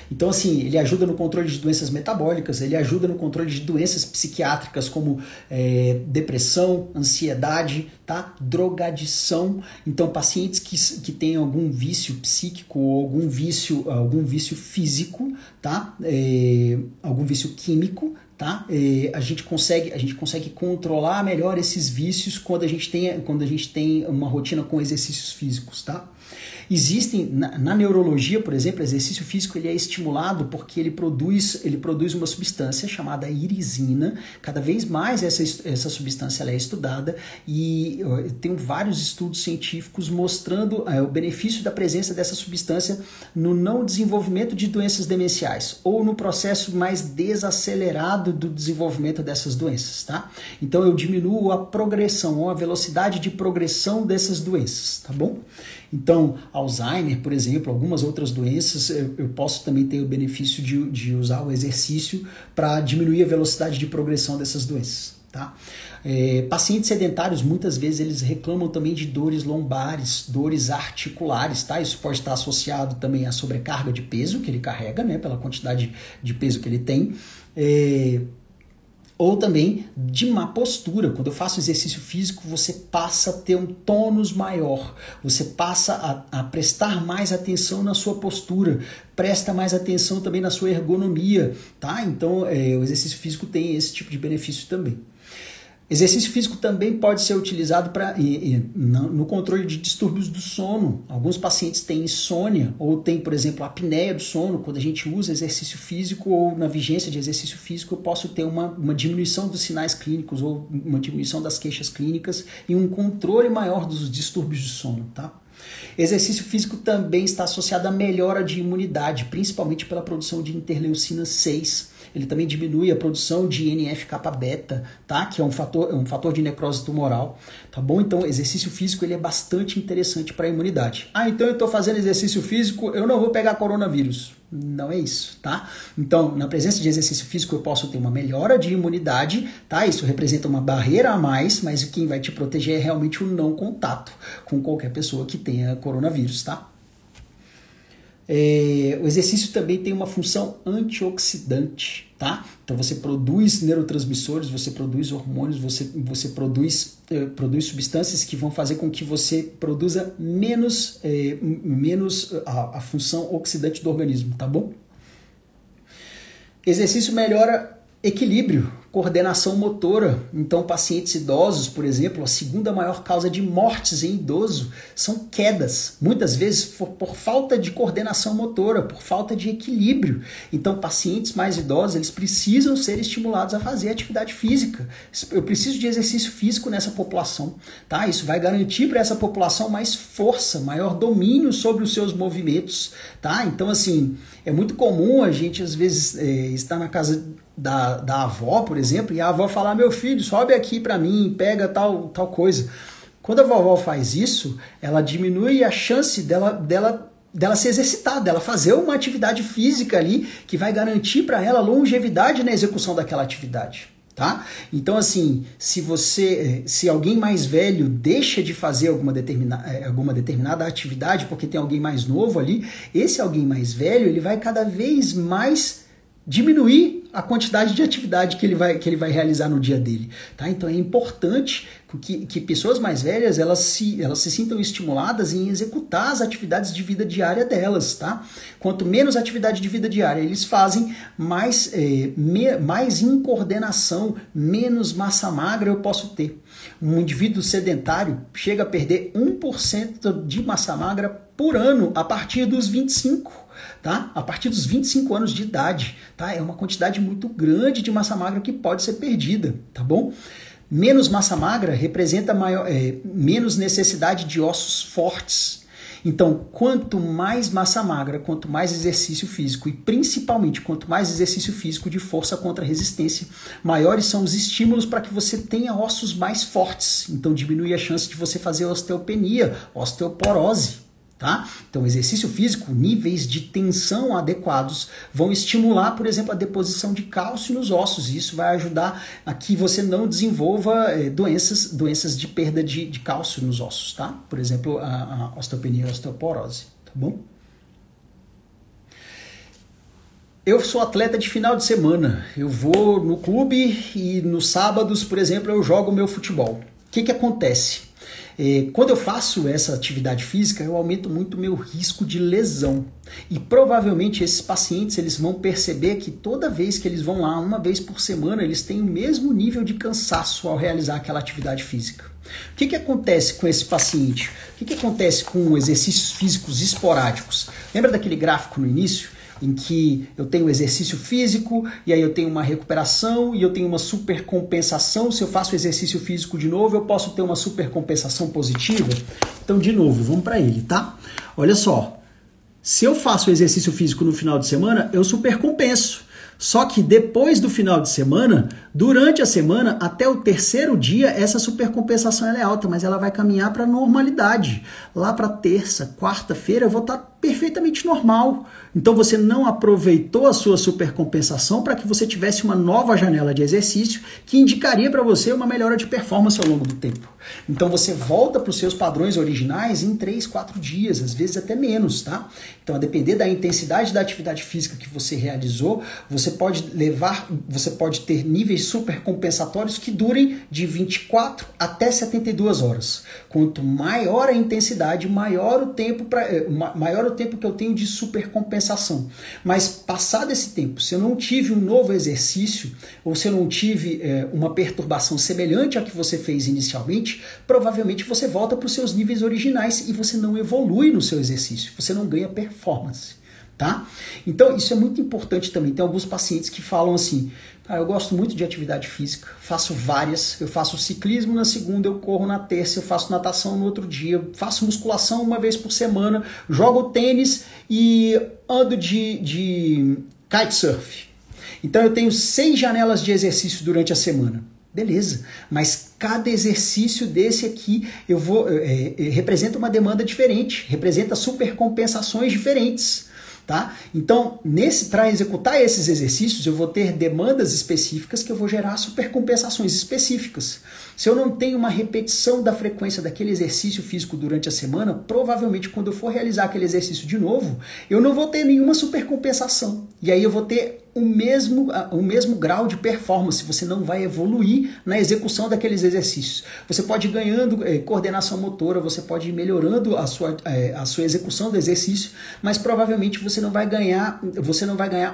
Então, assim, ele ajuda no controle de doenças metabólicas, ele ajuda no controle de doenças psiquiátricas como depressão, ansiedade, tá? Drogadição. Então, pacientes que têm algum vício psíquico ou algum vício físico, tá? Algum vício químico, tá? A gente consegue controlar melhor esses vícios quando a gente tem uma rotina com exercícios físicos, tá? Existem, na neurologia, por exemplo, o exercício físico ele é estimulado porque ele produz uma substância chamada irisina. Cada vez mais essa substância ela é estudada e tem vários estudos científicos mostrando o benefício da presença dessa substância no não desenvolvimento de doenças demenciais ou no processo mais desacelerado do desenvolvimento dessas doenças, tá? Então eu diminuo a progressão ou a velocidade de progressão dessas doenças, tá bom? Então, Alzheimer, por exemplo, algumas outras doenças, eu posso também ter o benefício de usar o exercício para diminuir a velocidade de progressão dessas doenças, tá? Pacientes sedentários, muitas vezes, eles reclamam também de dores lombares, dores articulares, tá? Isso pode estar associado também à sobrecarga de peso que ele carrega, né? Pela quantidade de peso que ele tem. Ou também de má postura. Quando eu faço exercício físico, você passa a ter um tônus maior, você passa a prestar mais atenção na sua postura, presta mais atenção também na sua ergonomia, tá? Então, o exercício físico tem esse tipo de benefício também. Exercício físico também pode ser utilizado no controle de distúrbios do sono. Alguns pacientes têm insônia ou têm, por exemplo, apneia do sono. Quando a gente usa exercício físico ou na vigência de exercício físico, eu posso ter uma diminuição dos sinais clínicos ou uma diminuição das queixas clínicas e um controle maior dos distúrbios de sono, tá? Exercício físico também está associado à melhora de imunidade, principalmente pela produção de interleucina 6. Ele também diminui a produção de NF-κ-beta, tá? Que é um fator de necrose tumoral, tá bom? Então, exercício físico ele é bastante interessante para a imunidade. Então eu estou fazendo exercício físico, eu não vou pegar coronavírus. Não é isso, tá? Então, na presença de exercício físico, eu posso ter uma melhora de imunidade, tá? Isso representa uma barreira a mais, mas quem vai te proteger é realmente o não contato com qualquer pessoa que tenha coronavírus, tá? O exercício também tem uma função antioxidante, tá? Então você produz neurotransmissores, você produz hormônios, você produz substâncias que vão fazer com que você produza menos a função oxidante do organismo, tá bom? Exercício melhora equilíbrio, coordenação motora. Então, pacientes idosos, por exemplo, a segunda maior causa de mortes em idoso são quedas, muitas vezes por falta de coordenação motora, por falta de equilíbrio. Então, pacientes mais idosos, eles precisam ser estimulados a fazer atividade física. Eu preciso de exercício físico nessa população, tá? Isso vai garantir para essa população mais força, maior domínio sobre os seus movimentos, tá? Então, assim, é muito comum a gente, às vezes, estar na casa da avó, por exemplo, e a avó falar, meu filho, sobe aqui para mim, pega tal coisa. Quando a vovó faz isso, ela diminui a chance dela se exercitar, dela fazer uma atividade física ali que vai garantir para ela longevidade na execução daquela atividade. Tá? Então, assim, se alguém mais velho deixa de fazer alguma determinada atividade porque tem alguém mais novo ali, esse alguém mais velho ele vai cada vez mais diminuir a quantidade de atividade que ele vai realizar no dia dele. Tá? Então é importante que pessoas mais velhas elas se sintam estimuladas em executar as atividades de vida diária delas. Tá? Quanto menos atividade de vida diária eles fazem, mais em coordenação, menos massa magra eu posso ter. Um indivíduo sedentário chega a perder 1% de massa magra por ano a partir dos 25. Tá? A partir dos 25 anos de idade, tá? É uma quantidade muito grande de massa magra que pode ser perdida, tá bom? Menos massa magra representa menos necessidade de ossos fortes. Então, quanto mais massa magra, quanto mais exercício físico e principalmente quanto mais exercício físico de força contra resistência, maiores são os estímulos para que você tenha ossos mais fortes. Então, diminui a chance de você fazer osteopenia, osteoporose. Tá? Então, exercício físico, níveis de tensão adequados vão estimular, por exemplo, a deposição de cálcio nos ossos. E isso vai ajudar a que você não desenvolva doenças de perda de cálcio nos ossos. Tá? Por exemplo, a osteopenia e a osteoporose. Tá bom? Eu sou atleta de final de semana. Eu vou no clube e nos sábados, por exemplo, eu jogo meu futebol. O que acontece? Quando eu faço essa atividade física, eu aumento muito o meu risco de lesão. E provavelmente esses pacientes eles vão perceber que toda vez que eles vão lá, uma vez por semana, eles têm o mesmo nível de cansaço ao realizar aquela atividade física. O que acontece com esse paciente? O que acontece com exercícios físicos esporádicos? Lembra daquele gráfico no início? Em que eu tenho exercício físico, e aí eu tenho uma recuperação, e eu tenho uma supercompensação. Se eu faço exercício físico de novo, eu posso ter uma supercompensação positiva? Então, de novo, vamos para ele, tá? Olha só, se eu faço exercício físico no final de semana, eu supercompenso. Só que depois do final de semana, durante a semana, até o terceiro dia, essa supercompensação ela é alta, mas ela vai caminhar para a normalidade. Lá para terça, quarta-feira, eu vou estar perfeitamente normal. Então você não aproveitou a sua supercompensação para que você tivesse uma nova janela de exercício que indicaria para você uma melhora de performance ao longo do tempo. Então você volta para os seus padrões originais em 3, 4 dias, às vezes até menos, tá? Então a depender da intensidade da atividade física que você realizou, você pode ter níveis supercompensatórios que durem de 24 até 72 horas. Quanto maior a intensidade, maior o tempo que eu tenho de supercompensação. Mas passado esse tempo, se eu não tive um novo exercício, ou se eu não tive uma perturbação semelhante à que você fez inicialmente, provavelmente você volta para os seus níveis originais e você não evolui no seu exercício, você não ganha performance. Tá? Então isso é muito importante também. Tem alguns pacientes que falam assim, eu gosto muito de atividade física, faço várias, eu faço ciclismo na segunda, eu corro na terça, eu faço natação no outro dia, faço musculação uma vez por semana, jogo tênis e ando de kitesurf. Então eu tenho 6 janelas de exercício durante a semana. Beleza, mas cada exercício desse aqui representa uma demanda diferente, representa supercompensações diferentes. Tá? Então, para executar esses exercícios, eu vou ter demandas específicas que eu vou gerar supercompensações específicas. Se eu não tenho uma repetição da frequência daquele exercício físico durante a semana, provavelmente quando eu for realizar aquele exercício de novo, eu não vou ter nenhuma supercompensação. E aí eu vou ter o mesmo grau de performance, você não vai evoluir na execução daqueles exercícios. Você pode ir ganhando coordenação motora, você pode ir melhorando a sua execução do exercício, mas provavelmente você não vai ganhar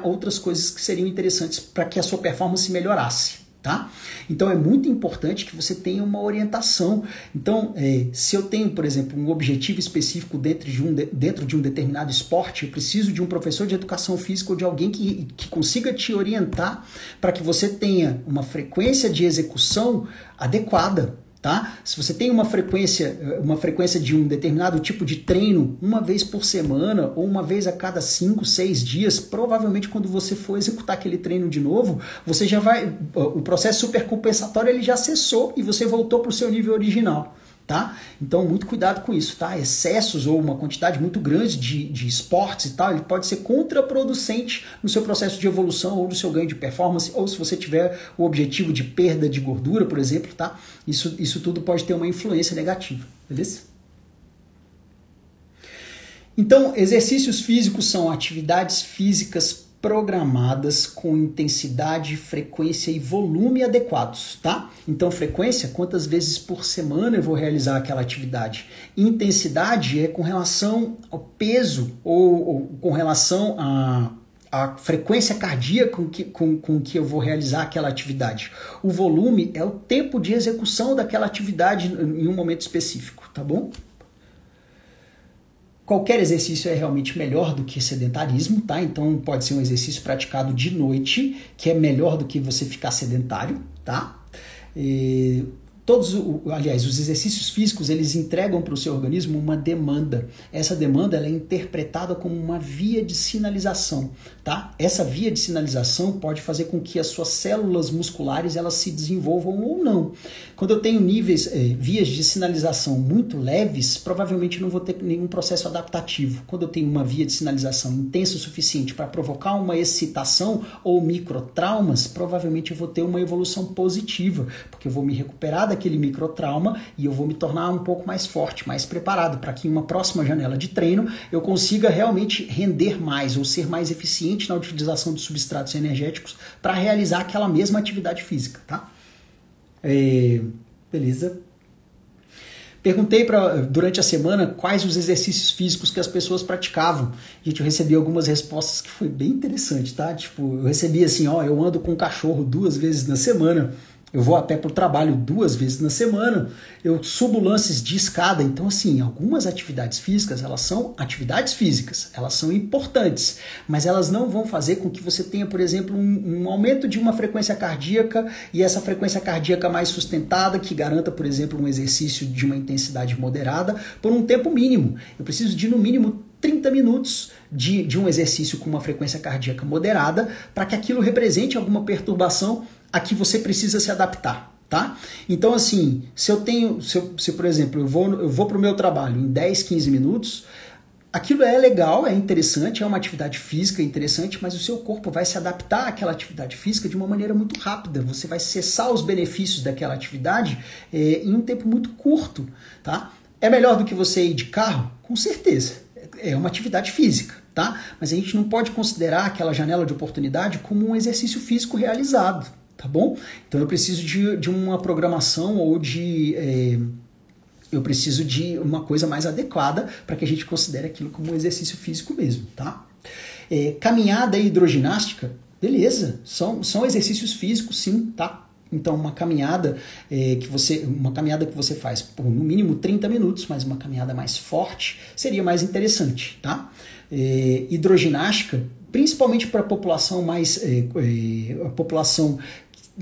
outras coisas que seriam interessantes para que a sua performance melhorasse. Tá? Então é muito importante que você tenha uma orientação. Então, se eu tenho, por exemplo, um objetivo específico dentro de um determinado esporte, eu preciso de um professor de educação física ou de alguém que consiga te orientar para que você tenha uma frequência de execução adequada. Tá? Se você tem uma frequência de um determinado tipo de treino uma vez por semana ou uma vez a cada 5, 6 dias, provavelmente quando você for executar aquele treino de novo, você já vai, o processo supercompensatório ele já cessou e você voltou para o seu nível original. Tá? Então, muito cuidado com isso, tá? Excessos ou uma quantidade muito grande de esportes e tal, ele pode ser contraproducente no seu processo de evolução ou no seu ganho de performance, ou se você tiver o objetivo de perda de gordura, por exemplo, tá? Isso tudo pode ter uma influência negativa, beleza? Então, exercícios físicos são atividades físicas programadas com intensidade, frequência e volume adequados, tá? Então, frequência, quantas vezes por semana eu vou realizar aquela atividade? Intensidade é com relação ao peso ou com relação à frequência cardíaca com que eu vou realizar aquela atividade. O volume é o tempo de execução daquela atividade em um momento específico, tá bom? Qualquer exercício é realmente melhor do que sedentarismo, tá? Então pode ser um exercício praticado de noite, que é melhor do que você ficar sedentário, tá? Os exercícios físicos, eles entregam para o seu organismo uma demanda. Essa demanda ela é interpretada como uma via de sinalização, tá? Essa via de sinalização pode fazer com que as suas células musculares elas se desenvolvam ou não. Quando eu tenho vias de sinalização muito leves, provavelmente não vou ter nenhum processo adaptativo. Quando eu tenho uma via de sinalização intensa o suficiente para provocar uma excitação ou microtraumas, provavelmente eu vou ter uma evolução positiva, porque eu vou me recuperar daquele microtrauma e eu vou me tornar um pouco mais forte, mais preparado, para que em uma próxima janela de treino eu consiga realmente render mais ou ser mais eficiente na utilização de substratos energéticos para realizar aquela mesma atividade física, tá? Beleza? Perguntei durante a semana quais os exercícios físicos que as pessoas praticavam. Gente, eu recebi algumas respostas que foi bem interessante, tá? Tipo, eu recebi assim, eu ando com o cachorro 2 vezes na semana, eu vou a pé para o trabalho 2 vezes na semana, eu subo lances de escada. Então, assim, algumas atividades físicas, elas são atividades físicas, elas são importantes, mas elas não vão fazer com que você tenha, por exemplo, um aumento de uma frequência cardíaca e essa frequência cardíaca mais sustentada, que garanta, por exemplo, um exercício de uma intensidade moderada por um tempo mínimo. Eu preciso de, no mínimo, 30 minutos de um exercício com uma frequência cardíaca moderada para que aquilo represente alguma perturbação a que você precisa se adaptar, tá? Então, assim, se por exemplo, eu vou para o meu trabalho em 10, 15 minutos, aquilo é legal, é interessante, é uma atividade física interessante, mas o seu corpo vai se adaptar àquela atividade física de uma maneira muito rápida. Você vai cessar os benefícios daquela atividade em um tempo muito curto, tá? É melhor do que você ir de carro? Com certeza. É uma atividade física, tá? Mas a gente não pode considerar aquela janela de oportunidade como um exercício físico realizado, tá bom? Então eu preciso de uma programação ou eu preciso de uma coisa mais adequada para que a gente considere aquilo como um exercício físico mesmo, tá? Caminhada e hidroginástica, beleza, são exercícios físicos sim, tá? Então uma caminhada que você faz por no mínimo 30 minutos, mas uma caminhada mais forte seria mais interessante, tá? Hidroginástica, principalmente para a população a população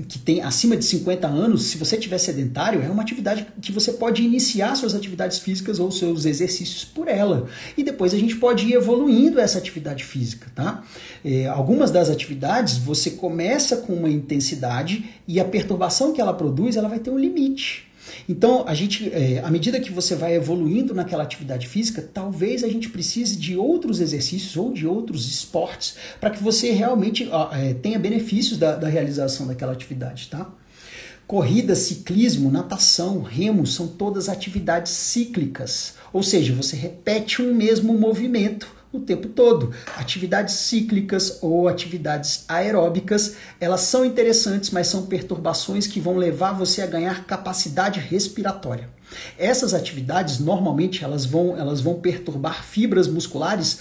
que tem acima de 50 anos, se você tiver sedentário, é uma atividade que você pode iniciar suas atividades físicas ou seus exercícios por ela. E depois a gente pode ir evoluindo essa atividade física, tá? Algumas das atividades você começa com uma intensidade e a perturbação que ela produz, ela vai ter um limite. Então, à medida que você vai evoluindo naquela atividade física, talvez a gente precise de outros exercícios ou de outros esportes para que você realmente tenha benefícios da realização daquela atividade, tá? Corrida, ciclismo, natação, remo, são todas atividades cíclicas, ou seja, você repete um mesmo movimento o tempo todo. Atividades cíclicas ou atividades aeróbicas, elas são interessantes, mas são perturbações que vão levar você a ganhar capacidade respiratória. Essas atividades, normalmente, elas vão perturbar fibras musculares,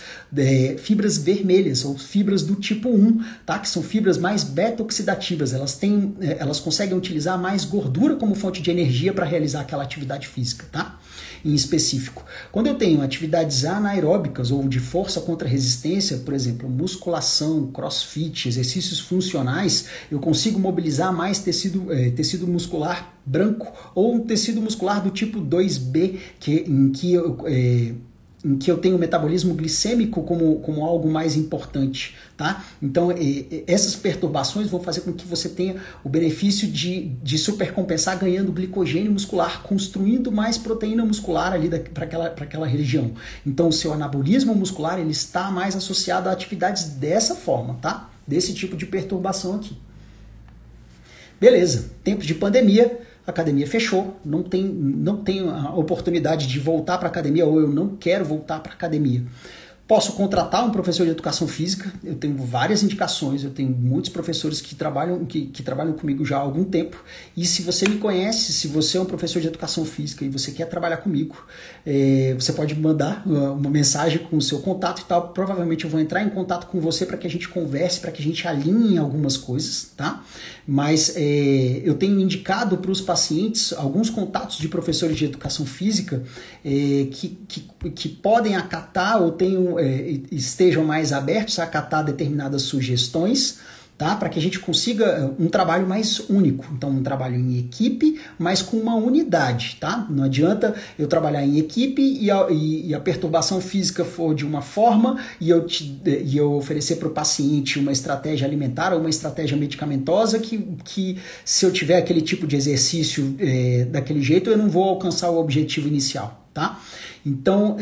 fibras vermelhas, ou fibras do tipo 1, tá? Que são fibras mais beta-oxidativas. Elas conseguem utilizar mais gordura como fonte de energia para realizar aquela atividade física, tá? em específico. Quando eu tenho atividades anaeróbicas ou de força contra resistência, por exemplo, musculação, crossfit, exercícios funcionais, eu consigo mobilizar mais tecido muscular branco ou um tecido muscular do tipo 2B, em que eu tenho o metabolismo glicêmico como algo mais importante, tá? Então, essas perturbações vão fazer com que você tenha o benefício de supercompensar ganhando glicogênio muscular, construindo mais proteína muscular ali para aquela região. Então, o seu anabolismo muscular ele está mais associado a atividades dessa forma, tá? Desse tipo de perturbação aqui. Beleza, tempos de pandemia, a academia fechou, não tenho a oportunidade de voltar para a academia ou eu não quero voltar para a academia. Posso contratar um professor de educação física, eu tenho várias indicações, eu tenho muitos professores que trabalham comigo já há algum tempo, e se você me conhece, se você é um professor de educação física e você quer trabalhar comigo, você pode me mandar uma mensagem com o seu contato e tal, provavelmente eu vou entrar em contato com você para que a gente converse, para que a gente alinhe algumas coisas, tá? Mas eu tenho indicado para os pacientes alguns contatos de professores de educação física que podem acatar ou estejam mais abertos a acatar determinadas sugestões, tá? Para que a gente consiga um trabalho mais único. Então, um trabalho em equipe, mas com uma unidade, tá? Não adianta eu trabalhar em equipe e a perturbação física for de uma forma e eu oferecer para o paciente uma estratégia alimentar ou uma estratégia medicamentosa que se eu tiver aquele tipo de exercício daquele jeito, eu não vou alcançar o objetivo inicial, tá? Então,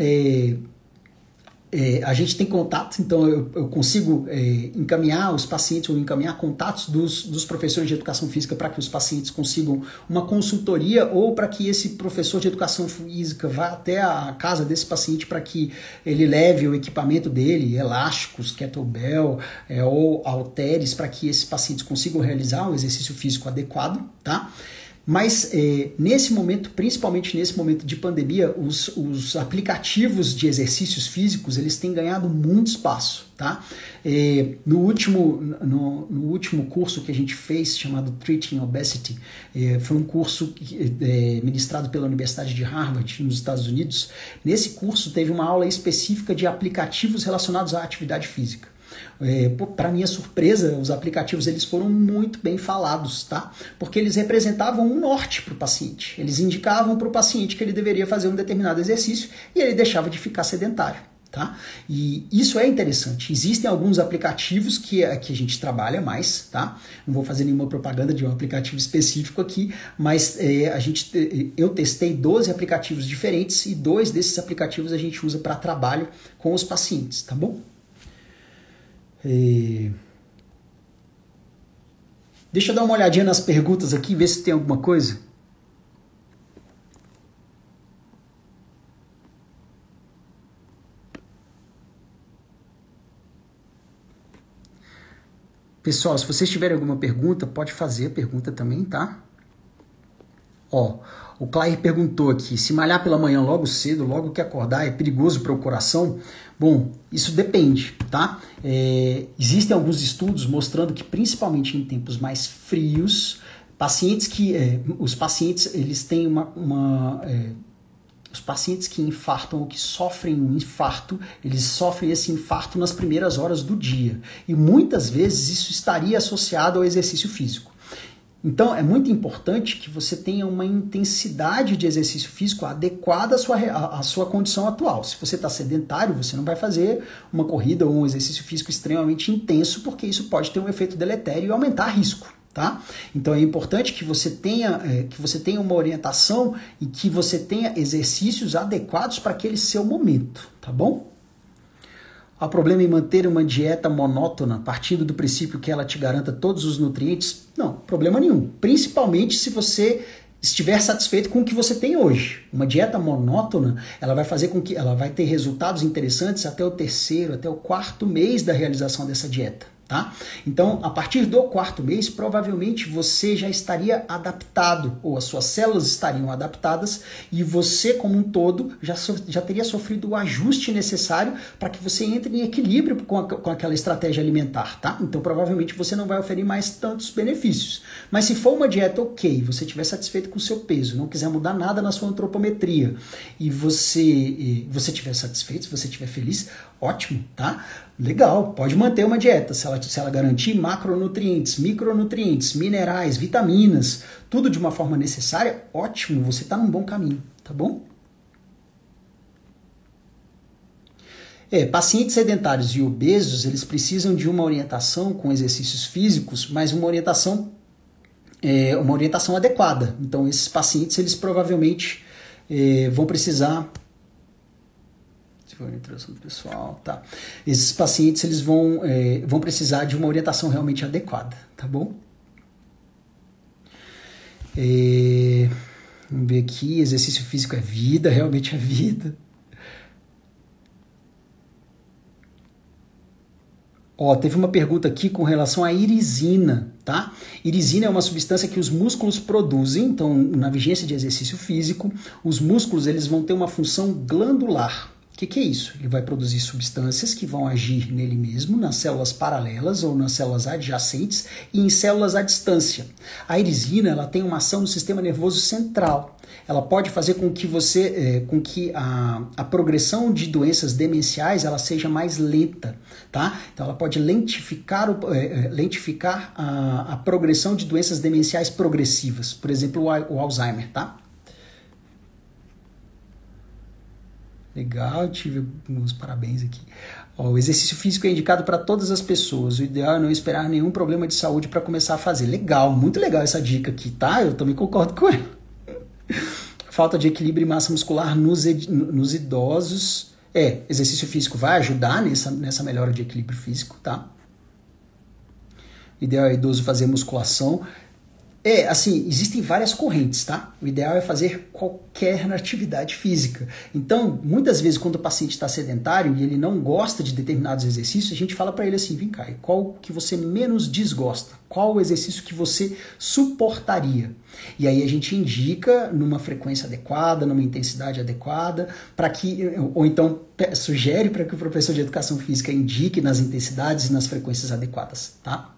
a gente tem contato, então eu consigo encaminhar os pacientes ou encaminhar contatos dos professores de educação física para que os pacientes consigam uma consultoria ou para que esse professor de educação física vá até a casa desse paciente para que ele leve o equipamento dele, elásticos, kettlebell ou halteres, para que esses pacientes consigam realizar um exercício físico adequado, tá? Mas nesse momento, principalmente nesse momento de pandemia, os aplicativos de exercícios físicos eles têm ganhado muito espaço, tá? No último curso que a gente fez, chamado Treating Obesity, foi um curso ministrado pela Universidade de Harvard, nos Estados Unidos. Nesse curso teve uma aula específica de aplicativos relacionados à atividade física. Para minha surpresa, os aplicativos eles foram muito bem falados, tá? Porque eles representavam um norte para o paciente. Eles indicavam para o paciente que ele deveria fazer um determinado exercício e ele deixava de ficar sedentário, tá? E isso é interessante. Existem alguns aplicativos que a gente trabalha mais, tá? Não vou fazer nenhuma propaganda de um aplicativo específico aqui, mas eu testei 12 aplicativos diferentes e 2 desses aplicativos a gente usa para trabalho com os pacientes, tá bom? Deixa eu dar uma olhadinha nas perguntas aqui, ver se tem alguma coisa. Pessoal, se vocês tiverem alguma pergunta, pode fazer a pergunta também, tá? Ó, o Clair perguntou aqui, se malhar pela manhã logo cedo, logo que acordar, é perigoso para o coração? Bom, isso depende, tá? Existem alguns estudos mostrando que, principalmente em tempos mais frios, os pacientes eles têm os pacientes que infartam ou que sofrem um infarto, eles sofrem esse infarto nas primeiras horas do dia. E muitas vezes isso estaria associado ao exercício físico. Então, é muito importante que você tenha uma intensidade de exercício físico adequada à sua condição atual. Se você está sedentário, você não vai fazer uma corrida ou um exercício físico extremamente intenso, porque isso pode ter um efeito deletério e aumentar risco, tá? Então, é importante que você tenha uma orientação e que você tenha exercícios adequados para aquele seu momento, tá bom? Há problema em manter uma dieta monótona, partindo do princípio que ela te garanta todos os nutrientes? Não, problema nenhum. Principalmente se você estiver satisfeito com o que você tem hoje. Uma dieta monótona, ela vai fazer com que ela vai ter resultados interessantes até o 3º, até o 4º mês da realização dessa dieta, tá? Então, a partir do quarto mês, provavelmente você já estaria adaptado, ou as suas células estariam adaptadas, e você, como um todo, já teria sofrido o ajuste necessário para que você entre em equilíbrio com aquela estratégia alimentar, tá? Então, provavelmente você não vai oferir mais tantos benefícios. Mas se for uma dieta ok, você estiver satisfeito com o seu peso, não quiser mudar nada na sua antropometria, e você estiver satisfeito, se você estiver feliz, ótimo, tá? Legal, pode manter uma dieta, se ela garantir macronutrientes, micronutrientes, minerais, vitaminas, tudo de uma forma necessária, ótimo, você está num bom caminho, tá bom? Pacientes sedentários e obesos, eles precisam de uma orientação com exercícios físicos, mas uma orientação adequada. Então, esses pacientes, eles provavelmente vão precisar... Se for a introdução do pessoal, tá. Esses pacientes, eles vão precisar de uma orientação realmente adequada, tá bom? Vamos ver aqui, exercício físico é vida, realmente é vida. Teve uma pergunta aqui com relação à irisina, tá? Irisina é uma substância que os músculos produzem, então na vigência de exercício físico, os músculos eles vão ter uma função glandular. O que é isso? Ele vai produzir substâncias que vão agir nele mesmo, nas células paralelas ou nas células adjacentes e em células à distância. A irisina ela tem uma ação no sistema nervoso central. Ela pode fazer com que a progressão de doenças demenciais ela seja mais lenta, tá? Então ela pode lentificar a progressão de doenças demenciais progressivas, por exemplo, o Alzheimer, tá? Legal, tive alguns parabéns aqui. O exercício físico é indicado para todas as pessoas. O ideal é não esperar nenhum problema de saúde para começar a fazer. Legal, muito legal essa dica aqui, tá? Eu também concordo com ela. Falta de equilíbrio e massa muscular nos idosos. Exercício físico vai ajudar nessa melhora de equilíbrio físico, tá? O ideal é idoso fazer musculação. Existem várias correntes, tá? O ideal é fazer qualquer atividade física. Então, muitas vezes, quando o paciente está sedentário e ele não gosta de determinados exercícios, a gente fala para ele assim, vem cá, qual que você menos desgosta? Qual o exercício que você suportaria? E aí a gente indica numa frequência adequada, numa intensidade adequada, ou então sugere para que o professor de educação física indique nas intensidades e nas frequências adequadas, tá?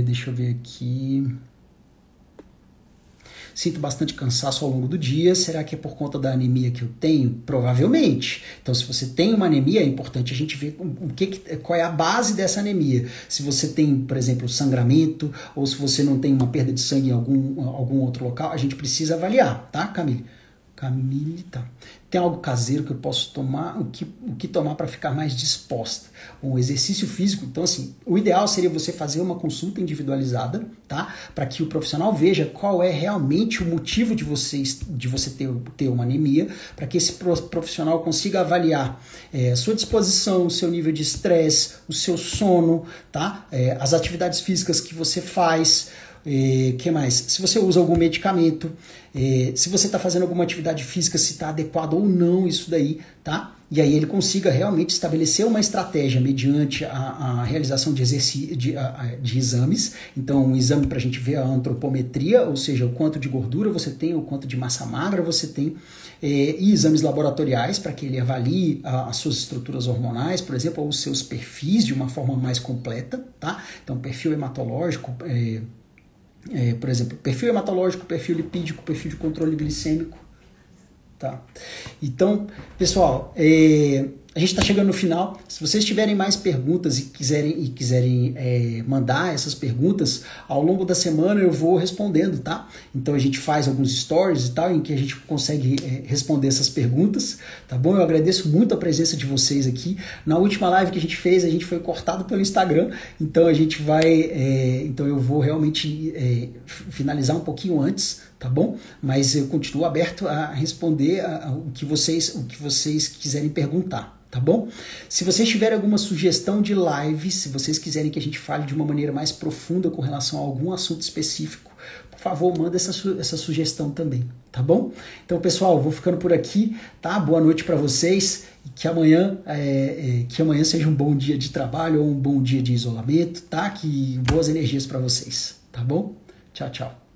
Deixa eu ver aqui. Sinto bastante cansaço ao longo do dia. Será que é por conta da anemia que eu tenho? Provavelmente. Então, se você tem uma anemia, é importante a gente ver qual é a base dessa anemia. Se você tem, por exemplo, sangramento, ou se você não tem uma perda de sangue em algum outro local, a gente precisa avaliar, tá, Camille? Camille, tá. Tem algo caseiro que eu posso tomar? O que tomar para ficar mais disposta? Um exercício físico. Então, assim, o ideal seria você fazer uma consulta individualizada, tá? Para que o profissional veja qual é realmente o motivo de você ter uma anemia, para que esse profissional consiga avaliar a sua disposição, o seu nível de estresse, o seu sono, tá? As atividades físicas que você faz. Que mais? Se você usa algum medicamento, se você está fazendo alguma atividade física, se está adequado ou não isso daí, tá? E aí ele consiga realmente estabelecer uma estratégia mediante a realização de exames. Então, um exame para a gente ver a antropometria, ou seja, o quanto de gordura você tem, o quanto de massa magra você tem, e exames laboratoriais para que ele avalie as suas estruturas hormonais, por exemplo, ou os seus perfis de uma forma mais completa, tá? Então, perfil hematológico, por exemplo, perfil hematológico, perfil lipídico, perfil de controle glicêmico, tá? Então, pessoal, a gente está chegando no final. Se vocês tiverem mais perguntas e quiserem mandar essas perguntas, ao longo da semana eu vou respondendo, tá? Então a gente faz alguns stories e tal, em que a gente consegue responder essas perguntas, tá bom? Eu agradeço muito a presença de vocês aqui. Na última live que a gente fez, a gente foi cortado pelo Instagram, então a gente então eu vou realmente finalizar um pouquinho antes, tá bom? Mas eu continuo aberto a responder o que vocês quiserem perguntar. Tá bom? Se vocês tiverem alguma sugestão de live, se vocês quiserem que a gente fale de uma maneira mais profunda com relação a algum assunto específico, por por favor, manda essa sugestão também, tá bom? Então, pessoal, vou ficando por aqui, tá? Boa noite para vocês e que amanhã seja um bom dia de trabalho ou um bom dia de isolamento, tá? Que boas energias para vocês, tá bom? Tchau, tchau.